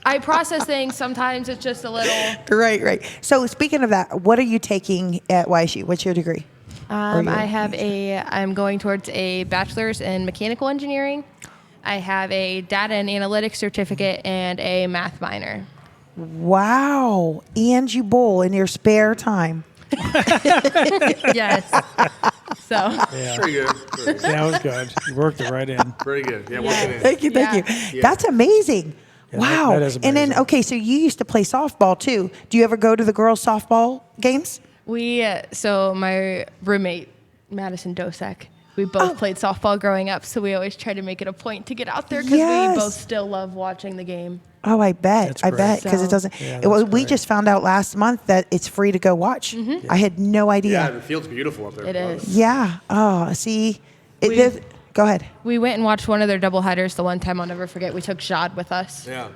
I process things. Sometimes it's just a little. right. So speaking of that, what are you taking at YSU? What's your degree? I'm going towards a bachelor's in mechanical engineering. I have a data and analytics certificate and a math minor. Wow. And you bowl in your spare time. Yes. So. Yeah. Pretty good. That was good. You worked it right in. Pretty good. Yeah, walk it in. Thank you. Yeah. That's amazing. Yeah, Wow. that is And then, amazing. okay, so you used to play softball too. Do you ever go to the girls' softball games? So my roommate, Madison Dosek, we both played softball growing up, so we always try to make it a point to get out there because we both still love watching the game. Oh, I bet. That's I great. bet because it So- doesn't. Yeah, We that's great. just found out last month that it's free to go watch. I had no Yeah, idea. the field's beautiful up there. It is. Yeah. Oh, see. Go ahead. We went and watched one of their doubleheaders the one time I'll never forget. We took Jad with us. Yeah.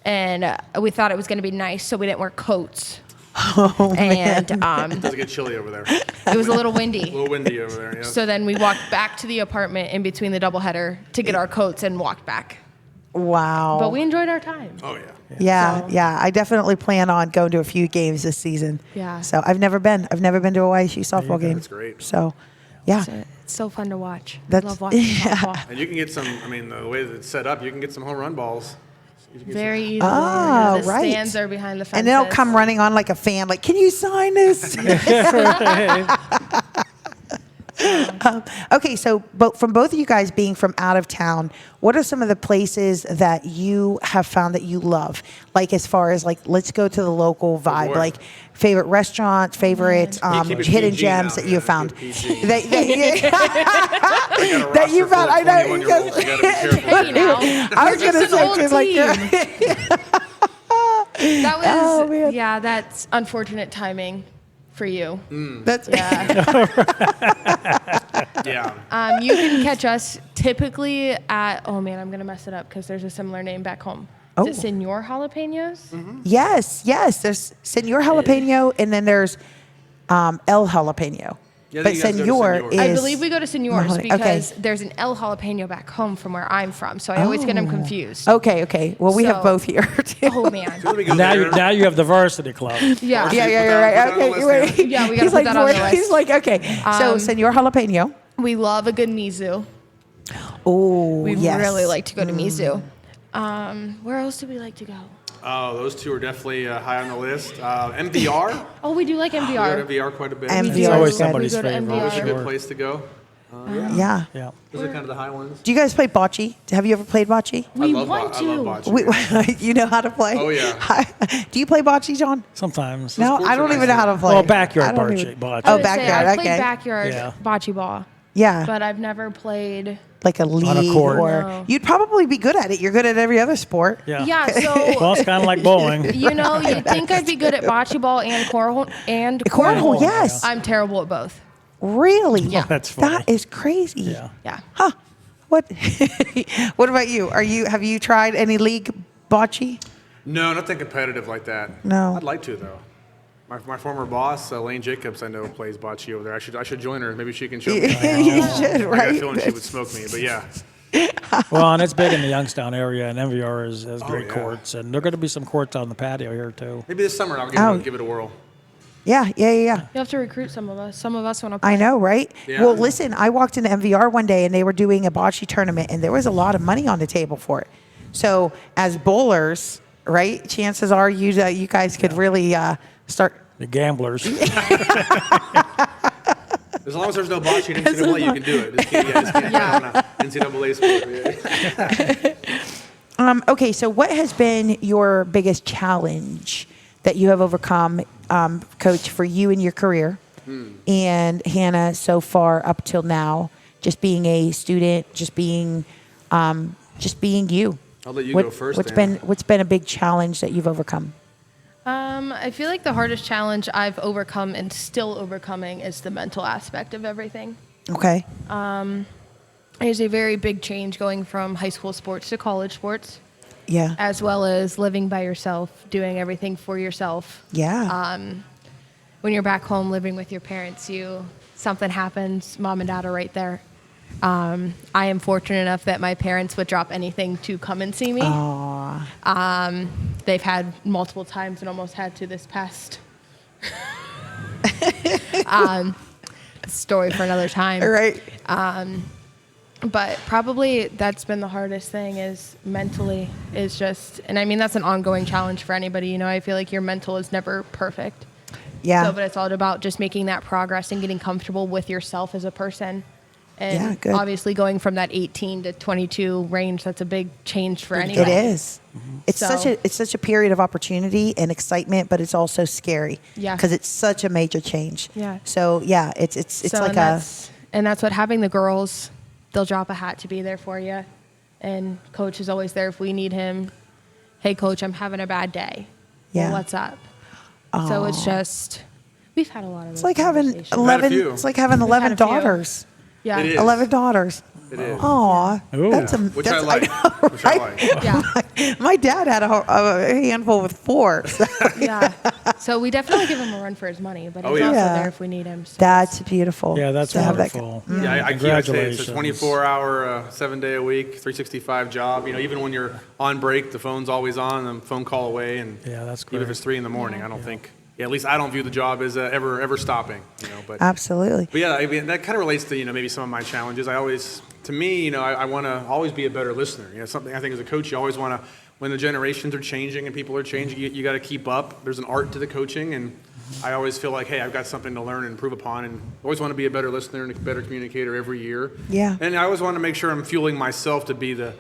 And we thought it was going to be nice, so we didn't wear coats. Oh, And It does get chilly over there. it was a little A windy. little windy over there. Yeah. So then we walked back to the apartment in between the doubleheader to get our coats and walked back. wow. But we enjoyed our time. Oh yeah. Yeah. I definitely plan on going to a few games this season. Yeah. So I've never been to a YSU softball game. That's great. So, yeah. It's so fun to watch. I That's- love watching softball. And you can get some. I mean, the way that it's set up, you can get some home run balls. You can get Very easily. Oh, the right. stands are behind the fences. And they'll come running on like a fan, like, can you sign this? Okay, so from both of you guys being from out of town, what are some of the places that you have found that you love? Like as far as like, let's go to the local vibe, boy. like favorite restaurants, favorite keep it hidden PG gems now, that you have yeah, found. keep it PG. That that you found. I know. You gotta be careful. Hey, now. I was We're gonna just an say old too, like, team. That was, Oh, man. yeah, that's unfortunate timing for you. that's Yeah. Yeah. You can catch us typically at, oh man, I'm going to mess it up because there's a similar name back home. Is it Senor Jalapenos? Yes. There's Senor Jalapeno, and then there's El Jalapeno. Yeah, I But think you guys go to Senor Senor. is. I believe we go to Senors Okay. because there's an El Jalapeno back home from where I'm from, so I always get them confused. Okay. Well, we have So- both here too. Oh man. Let me go Now there. you have the varsity club. Yeah. Yeah, Put you're that- right. put that on Okay, the you're list, right. Yeah, we gotta He's put like, that on the list. He's like, okay. So Senor Jalapeno. We love a good Mizu. Oh, We yes. really like to go to Mizu. Where else do we like to go? Oh, those two are definitely high on the list. MVR. Oh, we do like We go to MVR. MVR quite a bit. MVR. It's always good. somebody's We go to favorite. MVR. Always a good Sure. place to go. Yeah. Yeah. Those are kind of the high ones. Do you guys play bocce? Have you ever played bocce? We I want to. love bocce. You know how to play? Oh, yeah. Do you play bocce, John? Sometimes. No, courts I are don't nice even know how there. to play. Well, backyard I don't bocce. even- bocce. I Oh, would say backyard, I played okay. backyard Yeah. bocce ball. Yeah. But I've never played. Like a league, court. or No. you'd probably be good at it. You're good at every other sport. Yeah. Yeah, Well, so it's kind of like bowling. you know, you'd think I'd be good at bocce ball and cornhole Cornhole, yes. I'm terrible at both. Really? Yeah. That's funny. That is crazy. Yeah. Yeah. Huh. What? What about you? Have you tried any league bocce? No, nothing competitive like that. No. I'd like to though. My former boss, Lane Jacobs, I know plays bocce over there. I should join her. Maybe she can show me. You should, I got a right? feeling she would smoke me, but yeah. Well, and it's big in the Youngstown area, and MVR has great yeah. courts, and there are going to be some courts on the patio here too. Maybe this summer I'll give it a whirl. Yeah. You have to recruit some of us. Some of us want to play. I know, right? Yeah. Well, listen, I walked into MVR one day and they were doing a bocce tournament, and there was a lot of money on the table for it. So, as bowlers, right? Chances are you guys could really start. The gamblers. As long as there's no bocce in NCAA, you can do it. Just can't on a NCAA sport. Yeah. Okay, so what has been your biggest challenge that you have overcome, Coach, for you in your career? And Hannah, so far up till now, just being a student, just being you. I'll let you go first. What's been a big challenge that you've overcome? I feel like the hardest challenge I've overcome and still overcoming is the mental aspect of everything. Okay. There's a very big change going from high school sports to college sports, Yeah. as well as living by yourself, doing everything for yourself. Yeah. When you're back home living with your parents, something happens, mom and dad are right there. I am fortunate enough that my parents would drop anything to come and see me. Aw. They've had multiple times and almost had to this past story for another time. Right. But probably that's been the hardest thing is mentally is just, and I mean, that's an ongoing challenge for anybody. You know, I feel like your mental is never perfect. Yeah. So, but it's all about just making that progress and getting comfortable with yourself as a person. And Yeah, good. obviously going from that 18 to 22 range, that's a big change for anybody. It is. It's So- such a period of opportunity and excitement, but it's also scary. Yeah. Because it's such a major change. Yeah. So yeah, it's So, like and that's what having the girls, they'll drop a hat to be there for you. And coach is always there if we need him. Hey coach, I'm having a bad day. Yeah. Well, what's up? So it's just, we've had a lot of it's like having Had a 11. few. It's like having had 11 a few. daughters. Yeah. It is. 11 daughters. It is. Aw, Ooh. that's a Which that's, I like. know, Which I right? like. Yeah. My dad had a handful with 4. So Yeah. So we definitely give him a run for his money, but he's Oh, yeah. also Yeah. there if we need him. So that's beautiful. Yeah, that's to have that- wonderful. Yeah, I keep saying it's a Congratulations. 24-hour, 7-day-a-week, 365 job. You know, even when you're on break, the phone's always on, the phone call away, and Yeah, that's even if great. it's 3 in the morning, I don't think. Yeah, at least I don't view the job as ever stopping. You know, but Absolutely. yeah, I mean that kind of relates to maybe some of my challenges. To me, I want to always be a better listener. You know, something I think as a coach, you always want to. When the generations are changing and people are changing, you got to keep up. There's an art to the coaching, and I always feel like, hey, I've got something to learn and improve upon, and always want to be a better listener and a better communicator every year. Yeah. And I always want to make sure I'm fueling myself to be the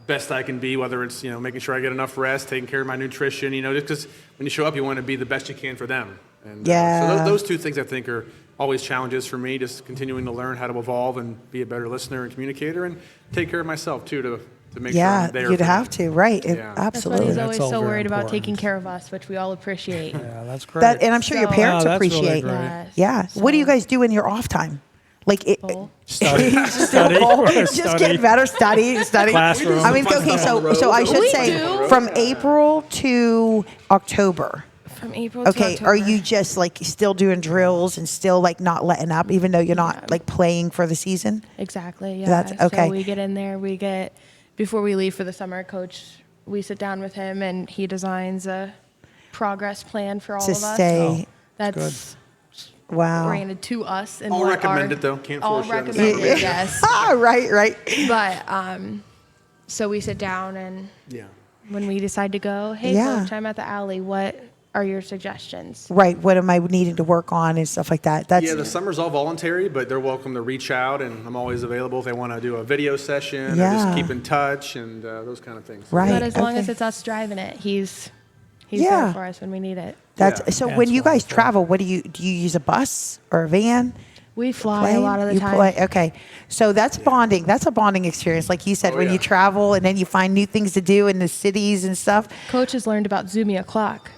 best I can be, whether it's making sure I get enough rest, taking care of my nutrition. Just because when you show up, you want to be the best you can for them. And Yeah. so those two things I think are always challenges for me, just continuing to learn how to evolve and be a better listener and communicator, and take care of myself too to make sure Yeah, I'm there. you'd for have them. to, right? Yeah. that's why Absolutely. he's That's always all so very worried about important. taking care of us, which we all appreciate. Yeah, that's great. That, and I'm sure your So- parents Wow, that's really appreciate. great. Yes. Yeah. What do you guys do in your off time? Like it. Bowl. Study. Just Study. just Study. get better, study. Classroom. I mean, okay, so I should We say do. from April to October. From April to Okay, October. are you just like still doing drills and still like not letting up, even though you're not like playing for the season? Exactly. Yeah. That's- okay. So we get in there. Before we leave for the summer, coach, we sit down with him and he designs a progress plan for all To of us. stay- That's Wow. oriented to us. And I'll what recommend our- it, though. Can't I'll force you on recommend something. it, yes. Ah, right. But so we sit down and Yeah. when we decide to go, hey, Yeah. coach, I'm at the alley. What are your suggestions? Right. What am I needing to work on and stuff like that? That's Yeah, the summer's all voluntary, but they're welcome to reach out, and I'm always available if they want to do a video session or Yeah. just keep in touch and those kind of things. right. But as long as okay. it's us driving it, he's Yeah. there for us when we need it. That's Yeah. so. Yeah, when it's you guys wonderful. travel, what do you use a bus or a van? We fly a lot of the You time. play. Okay. So that's bonding. That's a bonding experience. Like you said, Oh, when yeah. you travel and then you find new things to do in the cities and stuff. Coach has learned about Zoomy o'clock.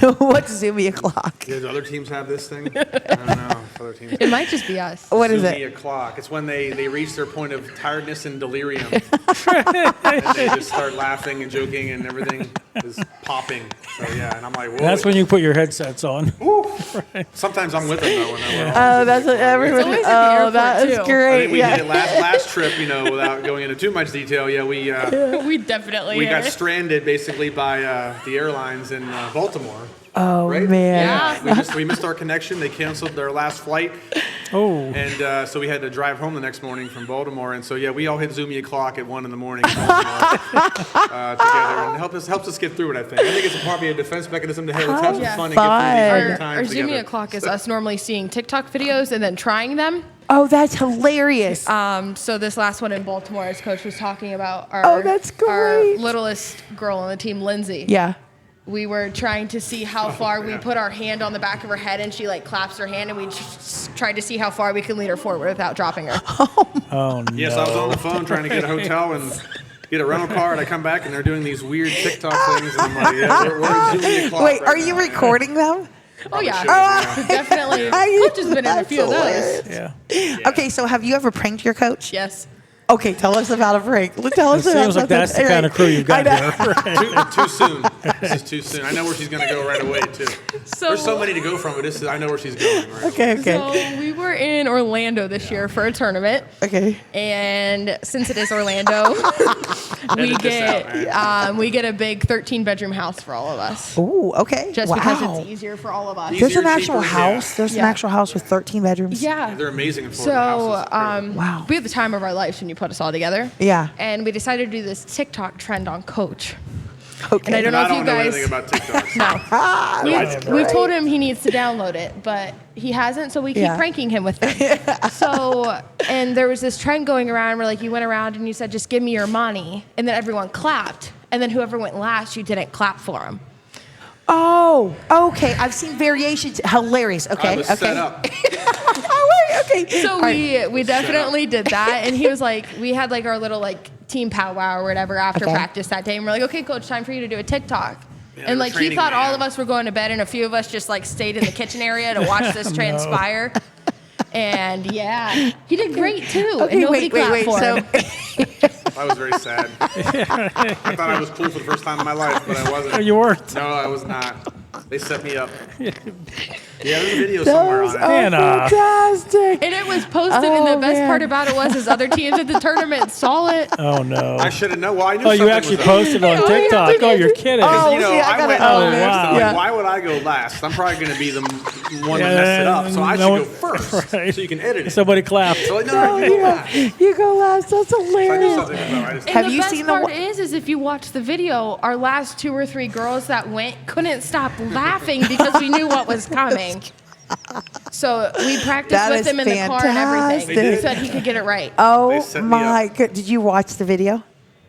What's Zoomy o'clock? Yeah, do other teams have this thing? I don't know if other teams It might just be us. What is Zoomy it? o'clock. It's when they reach their point of tiredness and delirium. And they just start laughing and joking and everything is popping. So yeah, and I'm like, whoa. That's when you put your headsets on. Sometimes I'm with them though when they're Oh, that's what everyone. always at the airport, that is too. I great. think we Yeah. did it last trip, without going into too much detail. Yeah, We definitely we hit got it. stranded basically by the airlines in Baltimore. Oh Right? man. Yeah. We missed our connection. They canceled their last flight, Oh, and so we had to drive home the next morning from Baltimore. And so yeah, we all hit Zoomy o'clock at 1 a.m. in Baltimore, together, and helps us get through it. I think it's probably a defense mechanism to hey, let's have some Yeah. fun and get through these hard Our times Zoomy together. o'clock is us normally seeing TikTok videos and then trying them. Oh, that's hilarious. So this last one in Baltimore, as Coach was talking about, Oh, that's our great. littlest girl on the team, Lindsay. Yeah. We were trying to see how far we put our hand on the back of her head, and she like claps her hand, and we just tried to see how far we could lead her forward without dropping her. oh no. Yes, I was on the phone trying to get a hotel and get a rental car, and I come back and they're doing these weird TikTok things, and I'm like, yeah, we're Zoomy o'clock. Wait, right are you now. recording them? Oh yeah, should, yeah. definitely. I- Coach has been in a that's few of those. hilarious. Yeah. Okay, so have you ever pranked your coach? Yes. Okay, tell us about a prank. Tell us It about seems like something. that's the kind of crew you've got I know. here. Too soon. This is too soon. I know where she's going to go right away, too. There's so many to go from, but I know where she's going. Right? Okay, okay, So we were in Orlando this year for a tournament, okay. and since it is Orlando, we Edit this out, we get a big 13-bedroom house for all of us, Ooh, okay. just wow. because it's easier for all of us. There's an Easier, actual cheaper, house. yeah. There's an Yeah. actual house with 13 bedrooms. Yeah. They're amazing in So, Florida. houses. Wow. we had the time of our lives when you put us all together. Yeah. And we decided to do this TikTok trend on Coach. Okay. And I don't know I if don't you know guys. anything about TikToks. No. That's We've great. told him he needs to download it, but he hasn't, so we keep Yeah. pranking him with it. So, and there was this trend going around where, like, you went around and you said, just give me your money, and then everyone clapped, and then whoever went last, you didn't clap for him. Oh, okay. I've seen variations. Hilarious. Okay, I was okay. set up. Oh, wait, okay. So All right. we definitely did that, and he was like, we had like our little like team powwow or whatever after Okay. practice that day, and we're like, okay, Coach, time for you to do a TikTok. Yeah, And we're like he training thought all man. of us were going to bed, and a few of us just like stayed in the kitchen area to watch this transpire. And yeah, he did great too. Okay, and nobody wait. clapped for So, him. I was very sad. I thought I was cool for the first time in my life, but I wasn't. You weren't. No, I was not. They set me up. Yeah, there's a video somewhere those on are it. Hannah. fantastic. And it was posted, and Oh, the best man. part about it was other teams at the tournament saw it. Oh no. I should have known. Well, I knew Oh, you something actually was up. posted on Oh, yeah, TikTok. we Oh, did. you're kidding. Oh, You know, see, I I gotta- went oh, last. man. I'm like, Yeah. why would I go last? I'm probably going to be the one Yeah, that messed it up. So I no should go one- first, right. so you can edit it. Somebody clapped. So like, no, Oh, you go yeah. last. You go last. That's So I knew hilarious. something was up. I just- Have And you the best seen the part one- is if you watch the video, our last 2 or 3 girls that went couldn't stop laughing because we knew what was coming. So we practiced That with is him in the car and everything. fantastic. So that he could get it right. They Oh set me my up. god! Did you watch the video?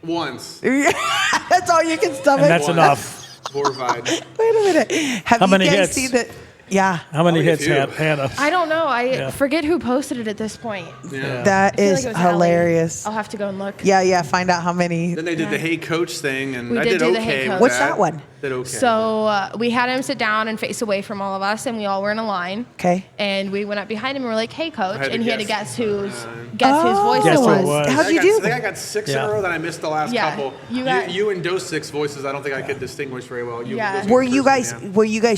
Once. That's all you can stomach. And that's Once. enough. Horrified. Wait a minute. Have How you many guys hits? seen the? Yeah, How many Only a hits few. had Hannah? I don't know. I Yeah. forget who posted it at this point. Yeah. that I feel is like it was Allie. hilarious. I'll have to go and look. Yeah. Find out how many. Then they did the hey coach thing, and We I did did do the okay hey with coach. What's that one? Did okay. So we had him sit down and face away from all of us, and we all were in a line. Okay. And we went up behind him and we're like, "Hey, coach!" I had to And he had to guess. guess whose Oh. voice Guess it who it was. was. How'd you I do? think I got 6 in Yeah. a row. Then I missed the last Yeah. couple. You got- You and those 6 voices, I don't think I could distinguish very well. Yeah. those Were in you guys person,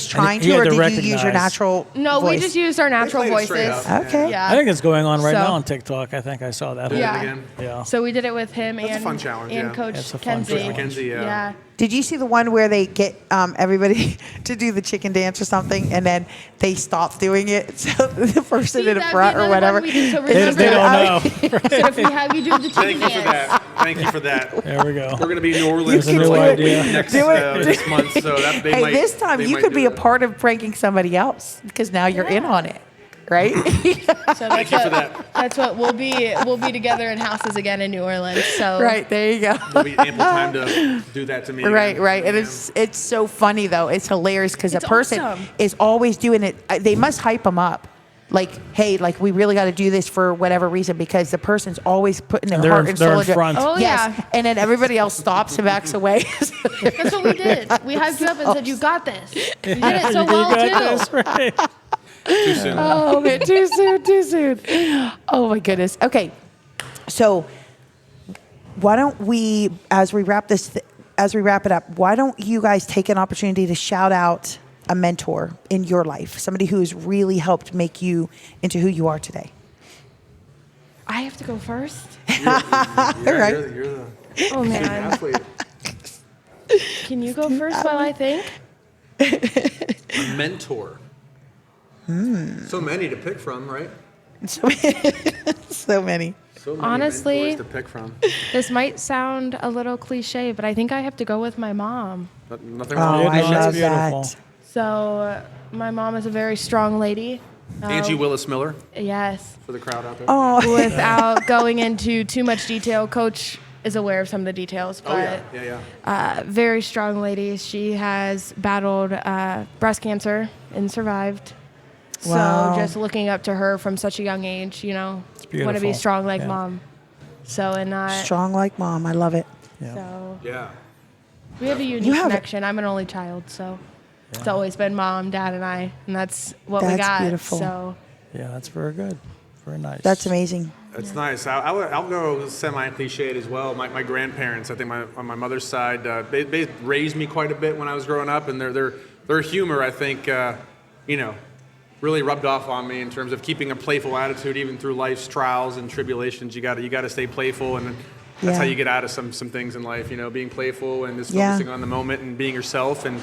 trying he to, had or to did you use your recognize- natural? No, voice? we just used our natural played it straight voices. up. Okay. Yeah. I think it's going on right So- now on TikTok. I think I saw that. Yeah. whole- Again. Yeah. So we did it with him That's a and fun challenge, and yeah. Coach That's a fun Kenzie. challenge. Mackenzie, yeah. Did you see the one where they get everybody to do the chicken dance or something, and then they stop doing it, so the person See, in the that'd front be or another whatever? one we do, so They, remember they don't that. know. So if we have you do the chicken Thank you for dance. that. Thank you for that. There we go. We're going to be in New Orleans There's a new like idea. next Do it. this month, so that they Hey, might. this time they you might could do be a that. part of pranking somebody else because now you're in on it, right? So that's you for what, that. that's what we'll be together in houses again in New Orleans. So Right, there you go. There'll be ample time to do that to me. Right, again. right. And Yeah. it's so funny though. It's hilarious because a It's person awesome. is always doing it. They must hype them up. like, hey, like we really got to do this for whatever reason, because the person's always putting their heart and they're soul in front. Oh, yes. yeah. And then everybody else stops and backs away. That's what we did. We hyped you up and said, "You got this." You did it so well You too. got this, right? Too soon. Oh man, too soon. Oh my goodness. Okay, so why don't we, as we wrap it up, why don't you guys take an opportunity to shout out a mentor in your life, somebody who has really helped make you into who you are today? I have to go first. All right. You're the Oh man, athlete. can you go first while I think? A mentor. So many to pick from, right? So many. So many Honestly- mentors to pick from. This might sound a little cliche, but I think I have to go with my mom. Nothing Oh, wrong with I that's love beautiful. that. So my mom is a very strong lady. Angie Willis Miller Yes. for the crowd out there. Oh, Without going into too much detail, Coach is aware of some of the details, but yeah. very strong lady. She has battled breast cancer and survived. Wow. So just looking up to her from such a young age, want to be beautiful. strong like Yeah. mom. So and strong like mom. I love it. Yeah. so Yeah. we have a unique have- connection. I'm an only child, so it's always been mom, dad, and I, and that's what we That's got. beautiful. So Yeah, that's very good. Very nice. That's amazing. It's nice. I'll go semi-cliched as well. My grandparents, I think on my mother's side, they raised me quite a bit when I was growing up, and their humor, I think, really rubbed off on me in terms of keeping a playful attitude even through life's trials and tribulations. You got to stay playful, and that's how Yeah. you get out of some things in life. Being playful and just Yeah. focusing on the moment and being yourself, and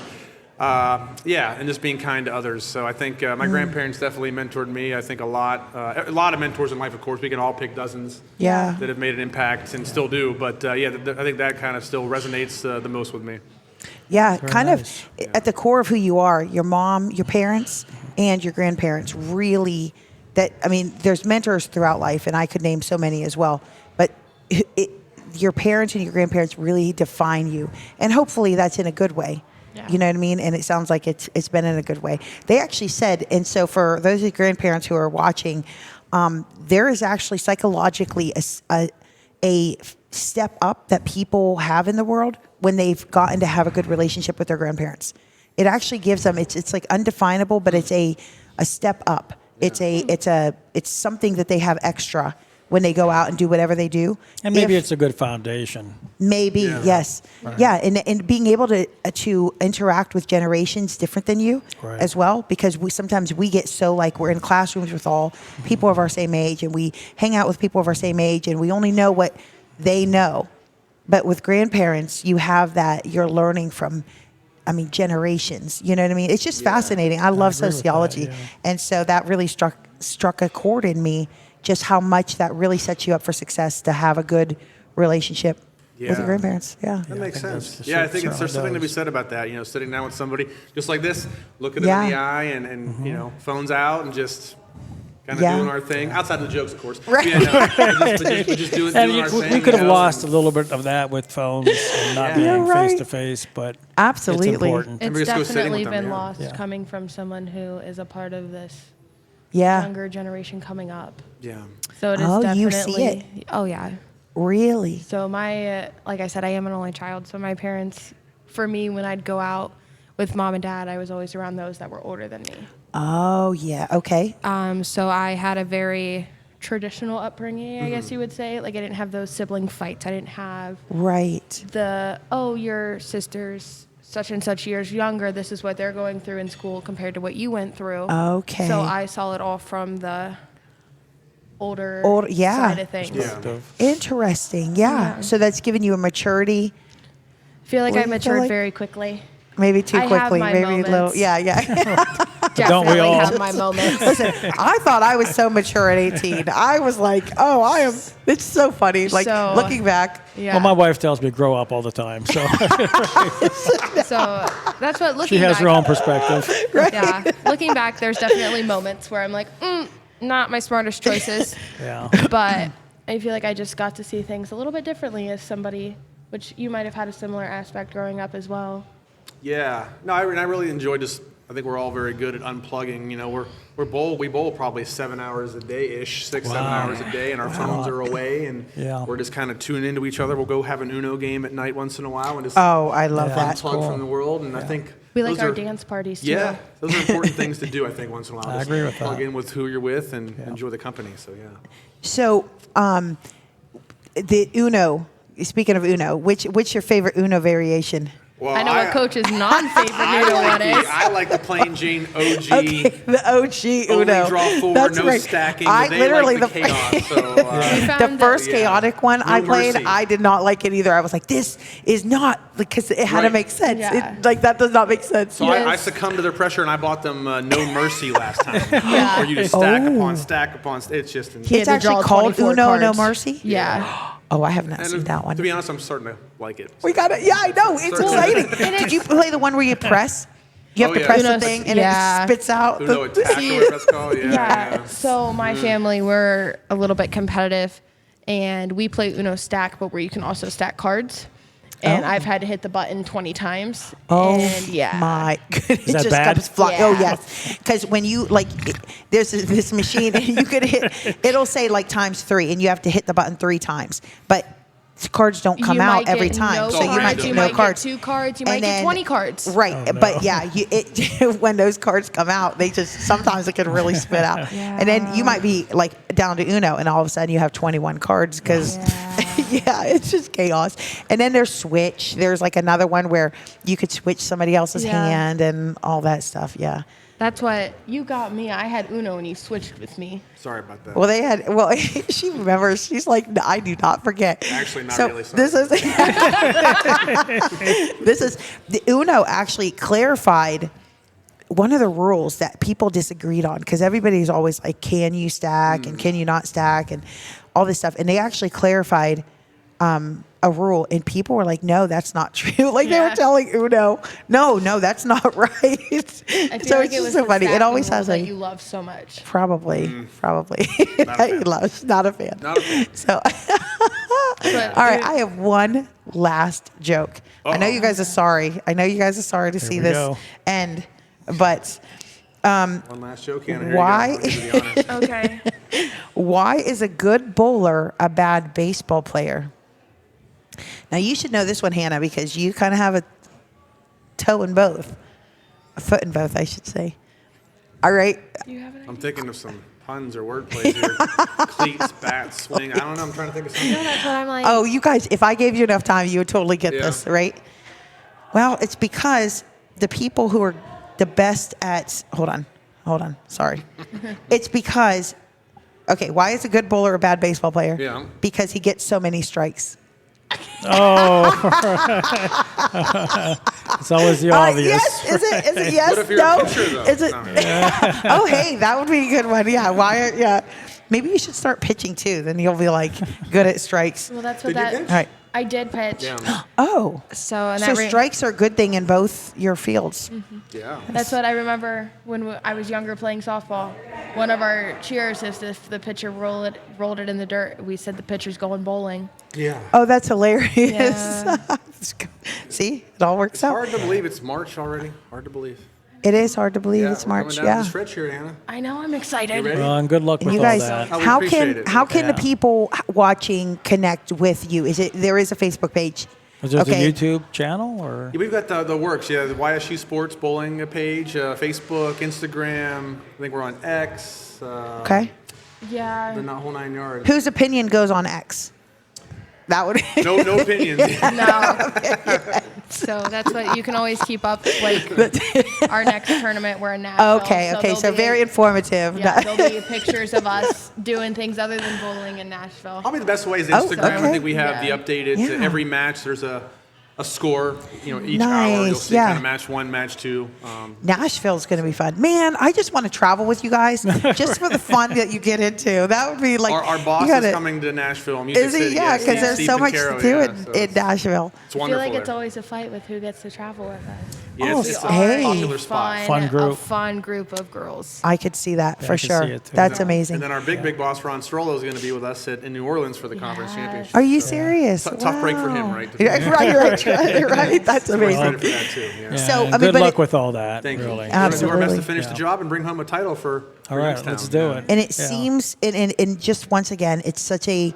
and just being kind to others. So I think my grandparents definitely mentored me. I think a lot of mentors in life, of course. We can all pick dozens Yeah. that have made an impact and still do. But I think that kind of still resonates the most with me. Yeah, Very kind nice. of at the core of who you are, your mom, your parents, and your grandparents really, there's mentors throughout life, and I could name so many as well, but your parents and your grandparents really define you, and hopefully that's in a good way. Yeah. You know what I mean? And it sounds like it's been in a good way. They actually said, and so for those of you grandparents who are watching, there is actually psychologically a step up that people have in the world when they've gotten to have a good relationship with their grandparents. It actually gives them, it's like undefinable, but it's a step up. Yeah. It's something that they have extra when they go out and do whatever they do. And maybe it's a good foundation. Maybe, yes. Right. Yeah, and being able to interact with generations different than you Right. as well, because sometimes we get so like we're in classrooms with all people of our same age, and we hang out with people of our same age, and we only know what they know. But with grandparents, you have that, you're learning from, generations. You know what I mean? It's just fascinating. I love agree with that, sociology. yeah. And so that really struck a chord in me, just how much that really sets you up for success to have a good relationship with your Yeah. grandparents. Yeah. That makes think sense. that's- Yeah, I think there's certainly something to be does. said about that. Sitting down with somebody just like this, looking them Yeah. in the eye, and phones out, and just kind of Yeah. doing our thing outside of the jokes, of course. Right. Yeah, no, but just doing And our thing. we could have you know, lost a and- little bit of that with phones and not Yeah. being You're right. face to face, but Absolutely. it's important. And we it's just go sitting definitely with them, been yeah. lost Yeah. coming from someone who is a part of this Yeah. younger generation coming up. Yeah. So it is Oh, definitely. you see it? Oh yeah. Really? So my, like I said, I am an only child. So my parents, for me, when I'd go out with mom and dad, I was always around those that were older than me. Oh, yeah. Okay. So I had a very traditional upbringing, I guess you would say. Like I didn't have those sibling fights. I didn't have Right. your sister's such and such years younger. This is what they're going through in school compared to what you went through. Okay. So I saw it all from the older yeah. side of things. Yeah. Interesting. Yeah. So that's given you a maturity, I feel like Well, I you feel matured like- very quickly. maybe too I have quickly, my maybe a little. moments. Yeah, yeah. Don't we Definitely all? have my moments. Listen, I thought I was so mature at 18. I was like, oh, I am. It's so funny. Like So- looking back. Yeah. Well, my wife tells me grow up all the time, so So that's what looking she has back. her own perspective. Yeah. Looking back, there's definitely moments where I'm like, not my smartest choices. Yeah. But I feel like I just got to see things a little bit differently as somebody, which you might have had a similar aspect growing up as well. Yeah. No, I really enjoyed just I think we're all very good at unplugging. You know, we bowl probably 7 hours a day ish, 7 hours a day, and our phones are away, and we're just kind of tuning into each other. We'll go have an Uno game at night once in a while, and just I love that. unplug from the world. And I think we like our dance parties too. Yeah, those are important things to do. I think once in a while, I just agree with plug that. in with who you're with and enjoy the company. So yeah. So, the Uno. Speaking of Uno, what's your favorite Uno variation? Well, I know what Coach's non-favorite Uno one is. I like the plain Jane OG. Okay, the OG Uno. Only draw four, That's no right. stacking. I But they literally like the chaos. So, the first chaotic one No I played, mercy. I did not like it either. I was like, this is not, because it had to Right. make sense. Yeah. That does not make sense. So I succumbed to their pressure, and I bought them No Mercy last time. Where you just stack upon stack upon. It's just insane. It's actually called 24 Uno No cards. Mercy? Yeah. Oh, I have not seen And that one. to be honest, I'm starting to like it. We got it. Yeah, I know. It's exciting. Did you play the one where you press? You have Oh, to yeah. press Uno, the thing and yeah. it spits out. Uno Attack, or whatever that's called. Yeah. So my family, we're a little bit competitive, and we play Uno Stack, but where you can also stack cards. And I've had to hit the button 20 times. Oh and yeah. my goodness! It that just bad? comes flying. Yeah. Oh yes, because when you there's this machine and you could hit. It'll say like ×3, and you have to hit the button 3 times, but cards don't come You out might every get time, no so you might cards, get you no might get cards. 2 cards, you And might get then- 20 cards. Right, but yeah, when those cards come out, they just sometimes it can really spit out, and then you might be like down to Uno, and all of a sudden you have 21 cards because it's just chaos. And then there's Switch. There's like another one where you could switch somebody else's Yeah. hand and all that stuff. Yeah. That's what you got me. I had Uno and you switched with me. Sorry about that. Well, they had. Well, she remembers. She's like, I do not forget. Actually, not so really. Sorry. This is the Uno actually clarified one of the rules that people disagreed on, because everybody's always like, can you stack and can you not stack and all this stuff, and they actually clarified a rule, and people were like, no, that's not true. Like they were Yeah. telling Uno, no, that's not right. I feel So like it's it just was so the funny. It stacking always rule has that a you love so much. probably. Not a He fan. loves, not a fan. Not a fan. So, But all right, I have one last joke. I know Uh-oh. you guys are sorry. I know you guys are sorry to see we this go. end, but One last joke, Hannah. Here Why? You go. I'll give you the honors. Okay. why is a good bowler a bad baseball player? Now you should know this one, Hannah, because you kind of have a toe in both, a foot in both, I should say. All right. Do you have it? I'm thinking of some puns or wordplays here. Cleats, bats, swing. I don't know. I'm trying to think of something. No, that's what I'm like. Oh, you guys, if I gave you enough time, you would totally get Yeah. this, right? Well, it's because the people who are the best at, hold on, sorry. It's because, okay, why is a good bowler a bad baseball player? Yeah. Because he gets so many strikes. It's always the obvious. Yes, is it yes? What if you're no? a pitcher, though? Is it? No. Oh, hey, that would be a good one. Yeah, yeah. Maybe you should start pitching too. Then you'll be like good at strikes. Well, that's what Did you that. pitch? All right. I did pitch. Yeah. Oh, So and so that strikes are a good thing in both your fields. Yeah. That's what I remember when I was younger playing softball. One of our cheers is if the pitcher rolled it in the dirt. We said the pitcher's going bowling. Yeah. Oh, that's hilarious. Yeah. See, it all works It's out. hard to believe it's March already. Hard to believe. It is hard to believe it's we're coming March. down Yeah. the stretch here, Hannah. I know. I'm excited. You ready? Well, and good luck And with you all guys, that. Oh, we how appreciate can it. how can the Yeah. people watching connect with you? There is a Facebook page? Is there Okay. a YouTube channel or? Yeah, we've got the works. Yeah, the YSU Sports Bowling page, Facebook, Instagram. I think we're on X. Okay. Yeah. The whole 9 yards. Whose opinion goes on X? That would. No opinions. No. So that's what you can always keep up. Like our next tournament, we're in Nashville. Okay. there'll So be- very informative. Yeah, there'll be pictures of us doing things other than bowling in Nashville. Probably the best way is Oh, Instagram. okay. I think we have Yeah. the updated Yeah. every match. There's a score. Each hour you'll Nice, see yeah. kind of match 1, match 2. Nashville's going to be fun. Man, I just want to travel with you guys just for the fun that you get into. That would be like Our boss you gotta- is coming to Nashville. Music Is City. he? Yeah, because there's Steve so much Pincaro, to do yeah, in so Nashville. It's I feel wonderful. like it's there. always a fight with who gets to travel with us. Yeah, it's a hey. popular spot. Fun group. A fun group of girls. I could see that for I can sure. see it too. That's amazing. And then our big boss, Ron Strollo, is going to be with us in New Orleans for the conference championship. Are you serious? Tough break for him, right? Yeah, right. That's We're amazing. excited for that too. Yeah. Yeah, So, and I mean, good but luck it- with all that. Thank you. Really. We're going to do our best to Absolutely. finish the job and bring home a title for All right, Youngstown. let's do it. And it Yeah. seems, and just once again, it's such a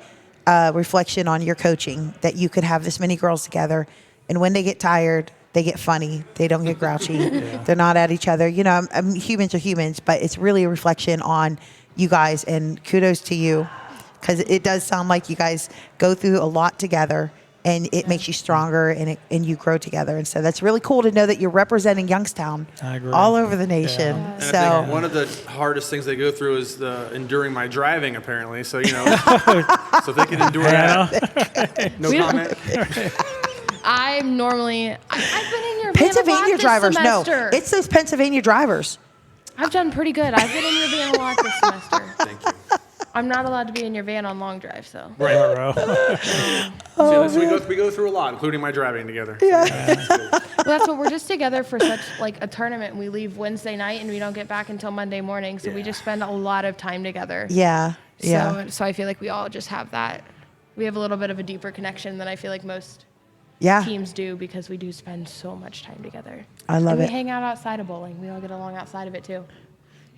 reflection on your coaching that you could have this many girls together, and when they get tired, they get funny. They don't get grouchy. They're not at each other. You know, humans are humans, but it's really a reflection on you guys, and kudos to you, because it does sound like you guys go through a lot together, and it makes you stronger, and you grow together. And so that's really cool to know that you're representing Youngstown I agree. all over the nation. Yeah. And So I think one of the hardest things they go through is enduring my driving, apparently. So, so if they can endure that, no comment. I've been in your van Pennsylvania a lot this drivers, semester. no, it's those Pennsylvania drivers. I've done pretty good. I've been in your van a lot this semester. Thank you. I'm not allowed to be in your van on long drive, so. Bro. So we go through a lot, including my driving together. Yeah. Well, that's what we're just together for such like a tournament. We leave Wednesday night and we don't get back until Monday morning, so we just spend a lot of time together. Yeah, yeah, So I feel like we all just have that. We have a little bit of a deeper connection than I feel like most yeah. teams do, because we do spend so much time together. I love and it. We hang out outside of bowling. We all get along outside of it too. We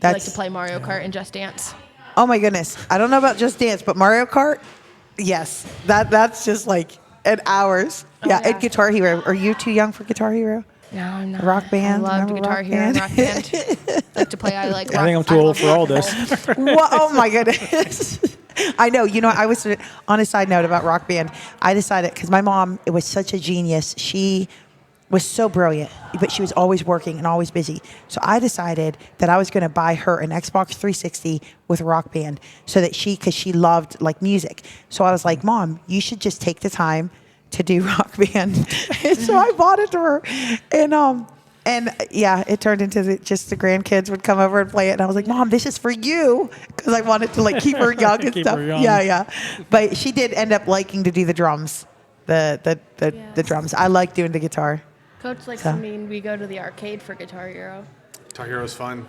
That's like to play Mario Kart and Just Dance. oh my goodness. I don't know about Just Dance, but Mario Kart, yes, that's just like an hours. Yeah, yeah. and Guitar Hero. Are you too young for Guitar Hero? No, I'm not. Rock Band, I loved remember Guitar Rock Hero and Rock Band? Band. Like to play. I like. I think I'm too old for all this. Well, oh my goodness. I know. You know, I was on a side note about Rock Band. I decided, because my mom was such a genius. She was so brilliant, but she was always working and always busy. So I decided that I was going to buy her an Xbox 360 with Rock Band, so that because she loved like music. So I was like, Mom, you should just take the time to do Rock Band. And so I bought it to her, and yeah, it turned into just the grandkids would come over and play it, and I was like, Mom, this is for you, because I wanted to like keep her young and Keep stuff. her young. Yeah. But she did end up liking to do the drums, the drums. I like doing the guitar. Coach likes So. to mean we go to the arcade for Guitar Hero. Guitar Hero's fun.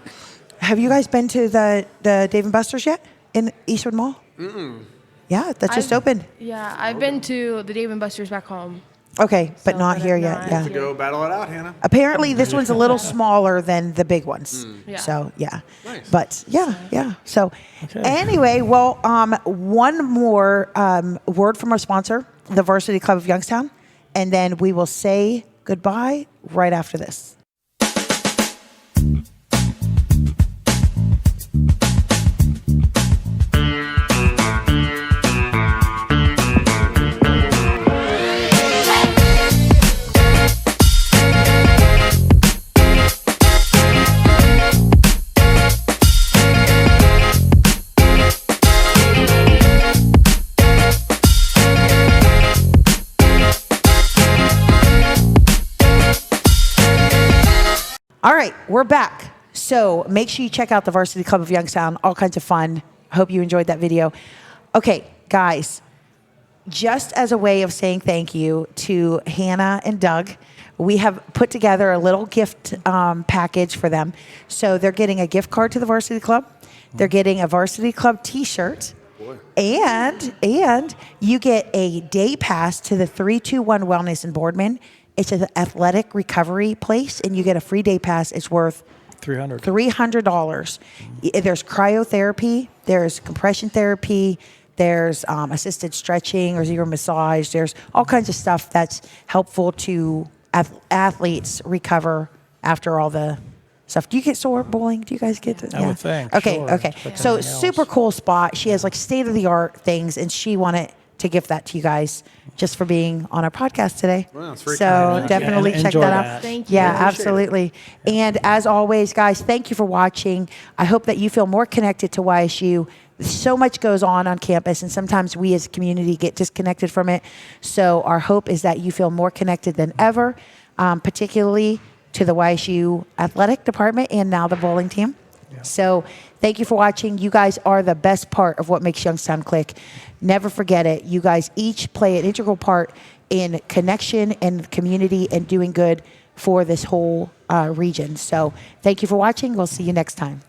Have you guys been to the Dave & Buster's yet in Eastwood Mall? Yeah, that's just opened. Yeah, I've been to the Dave & Buster's back home. Okay, but So, not but here I'm yet. not Yeah. To go battle it out, Hannah. Apparently, this one's a little smaller than the big ones. Yeah. So, yeah. Nice. But, yeah. So, anyway, well, one more word from our sponsor, the Varsity Club of Youngstown, and then we will say goodbye right after this. All right, we're back. So make sure you check out the Varsity Club of Youngstown. All kinds of fun. I hope you enjoyed that video. Okay, guys, just as a way of saying thank you to Hannah and Doug, we have put together a little gift package for them. So they're getting a gift card to the Varsity Club. They're getting a Varsity Club T-shirt. And you get a day pass to the 321 Wellness in Boardman. It's an athletic recovery place, and you get a free day pass. It's worth $300. $300. There's cryotherapy, there's compression therapy, there's assisted stretching or zero massage. There's all kinds of stuff that's helpful to athletes recover after all the stuff. Do you get sore bowling? Do you guys get to? I would think, Okay, sure. okay. But So anything else. super cool spot. She has like state of the art things, and she wanted to gift that to you guys just for being on our podcast today. Wow, that's very so kind. definitely And check enjoy that out. that. Thank you. Yeah, I appreciate absolutely. And as always, guys, thank you for watching. I hope that you feel more connected to YSU. So much goes on campus, and sometimes we as a community get disconnected from it. So our hope is that you feel more connected than ever, particularly to the YSU athletic department and now the bowling team. So thank you for watching. You guys are the best part of what makes Youngstown click. Never forget it. You guys each play an integral part in connection and community and doing good for this whole region. So thank you for watching. We'll see you next time.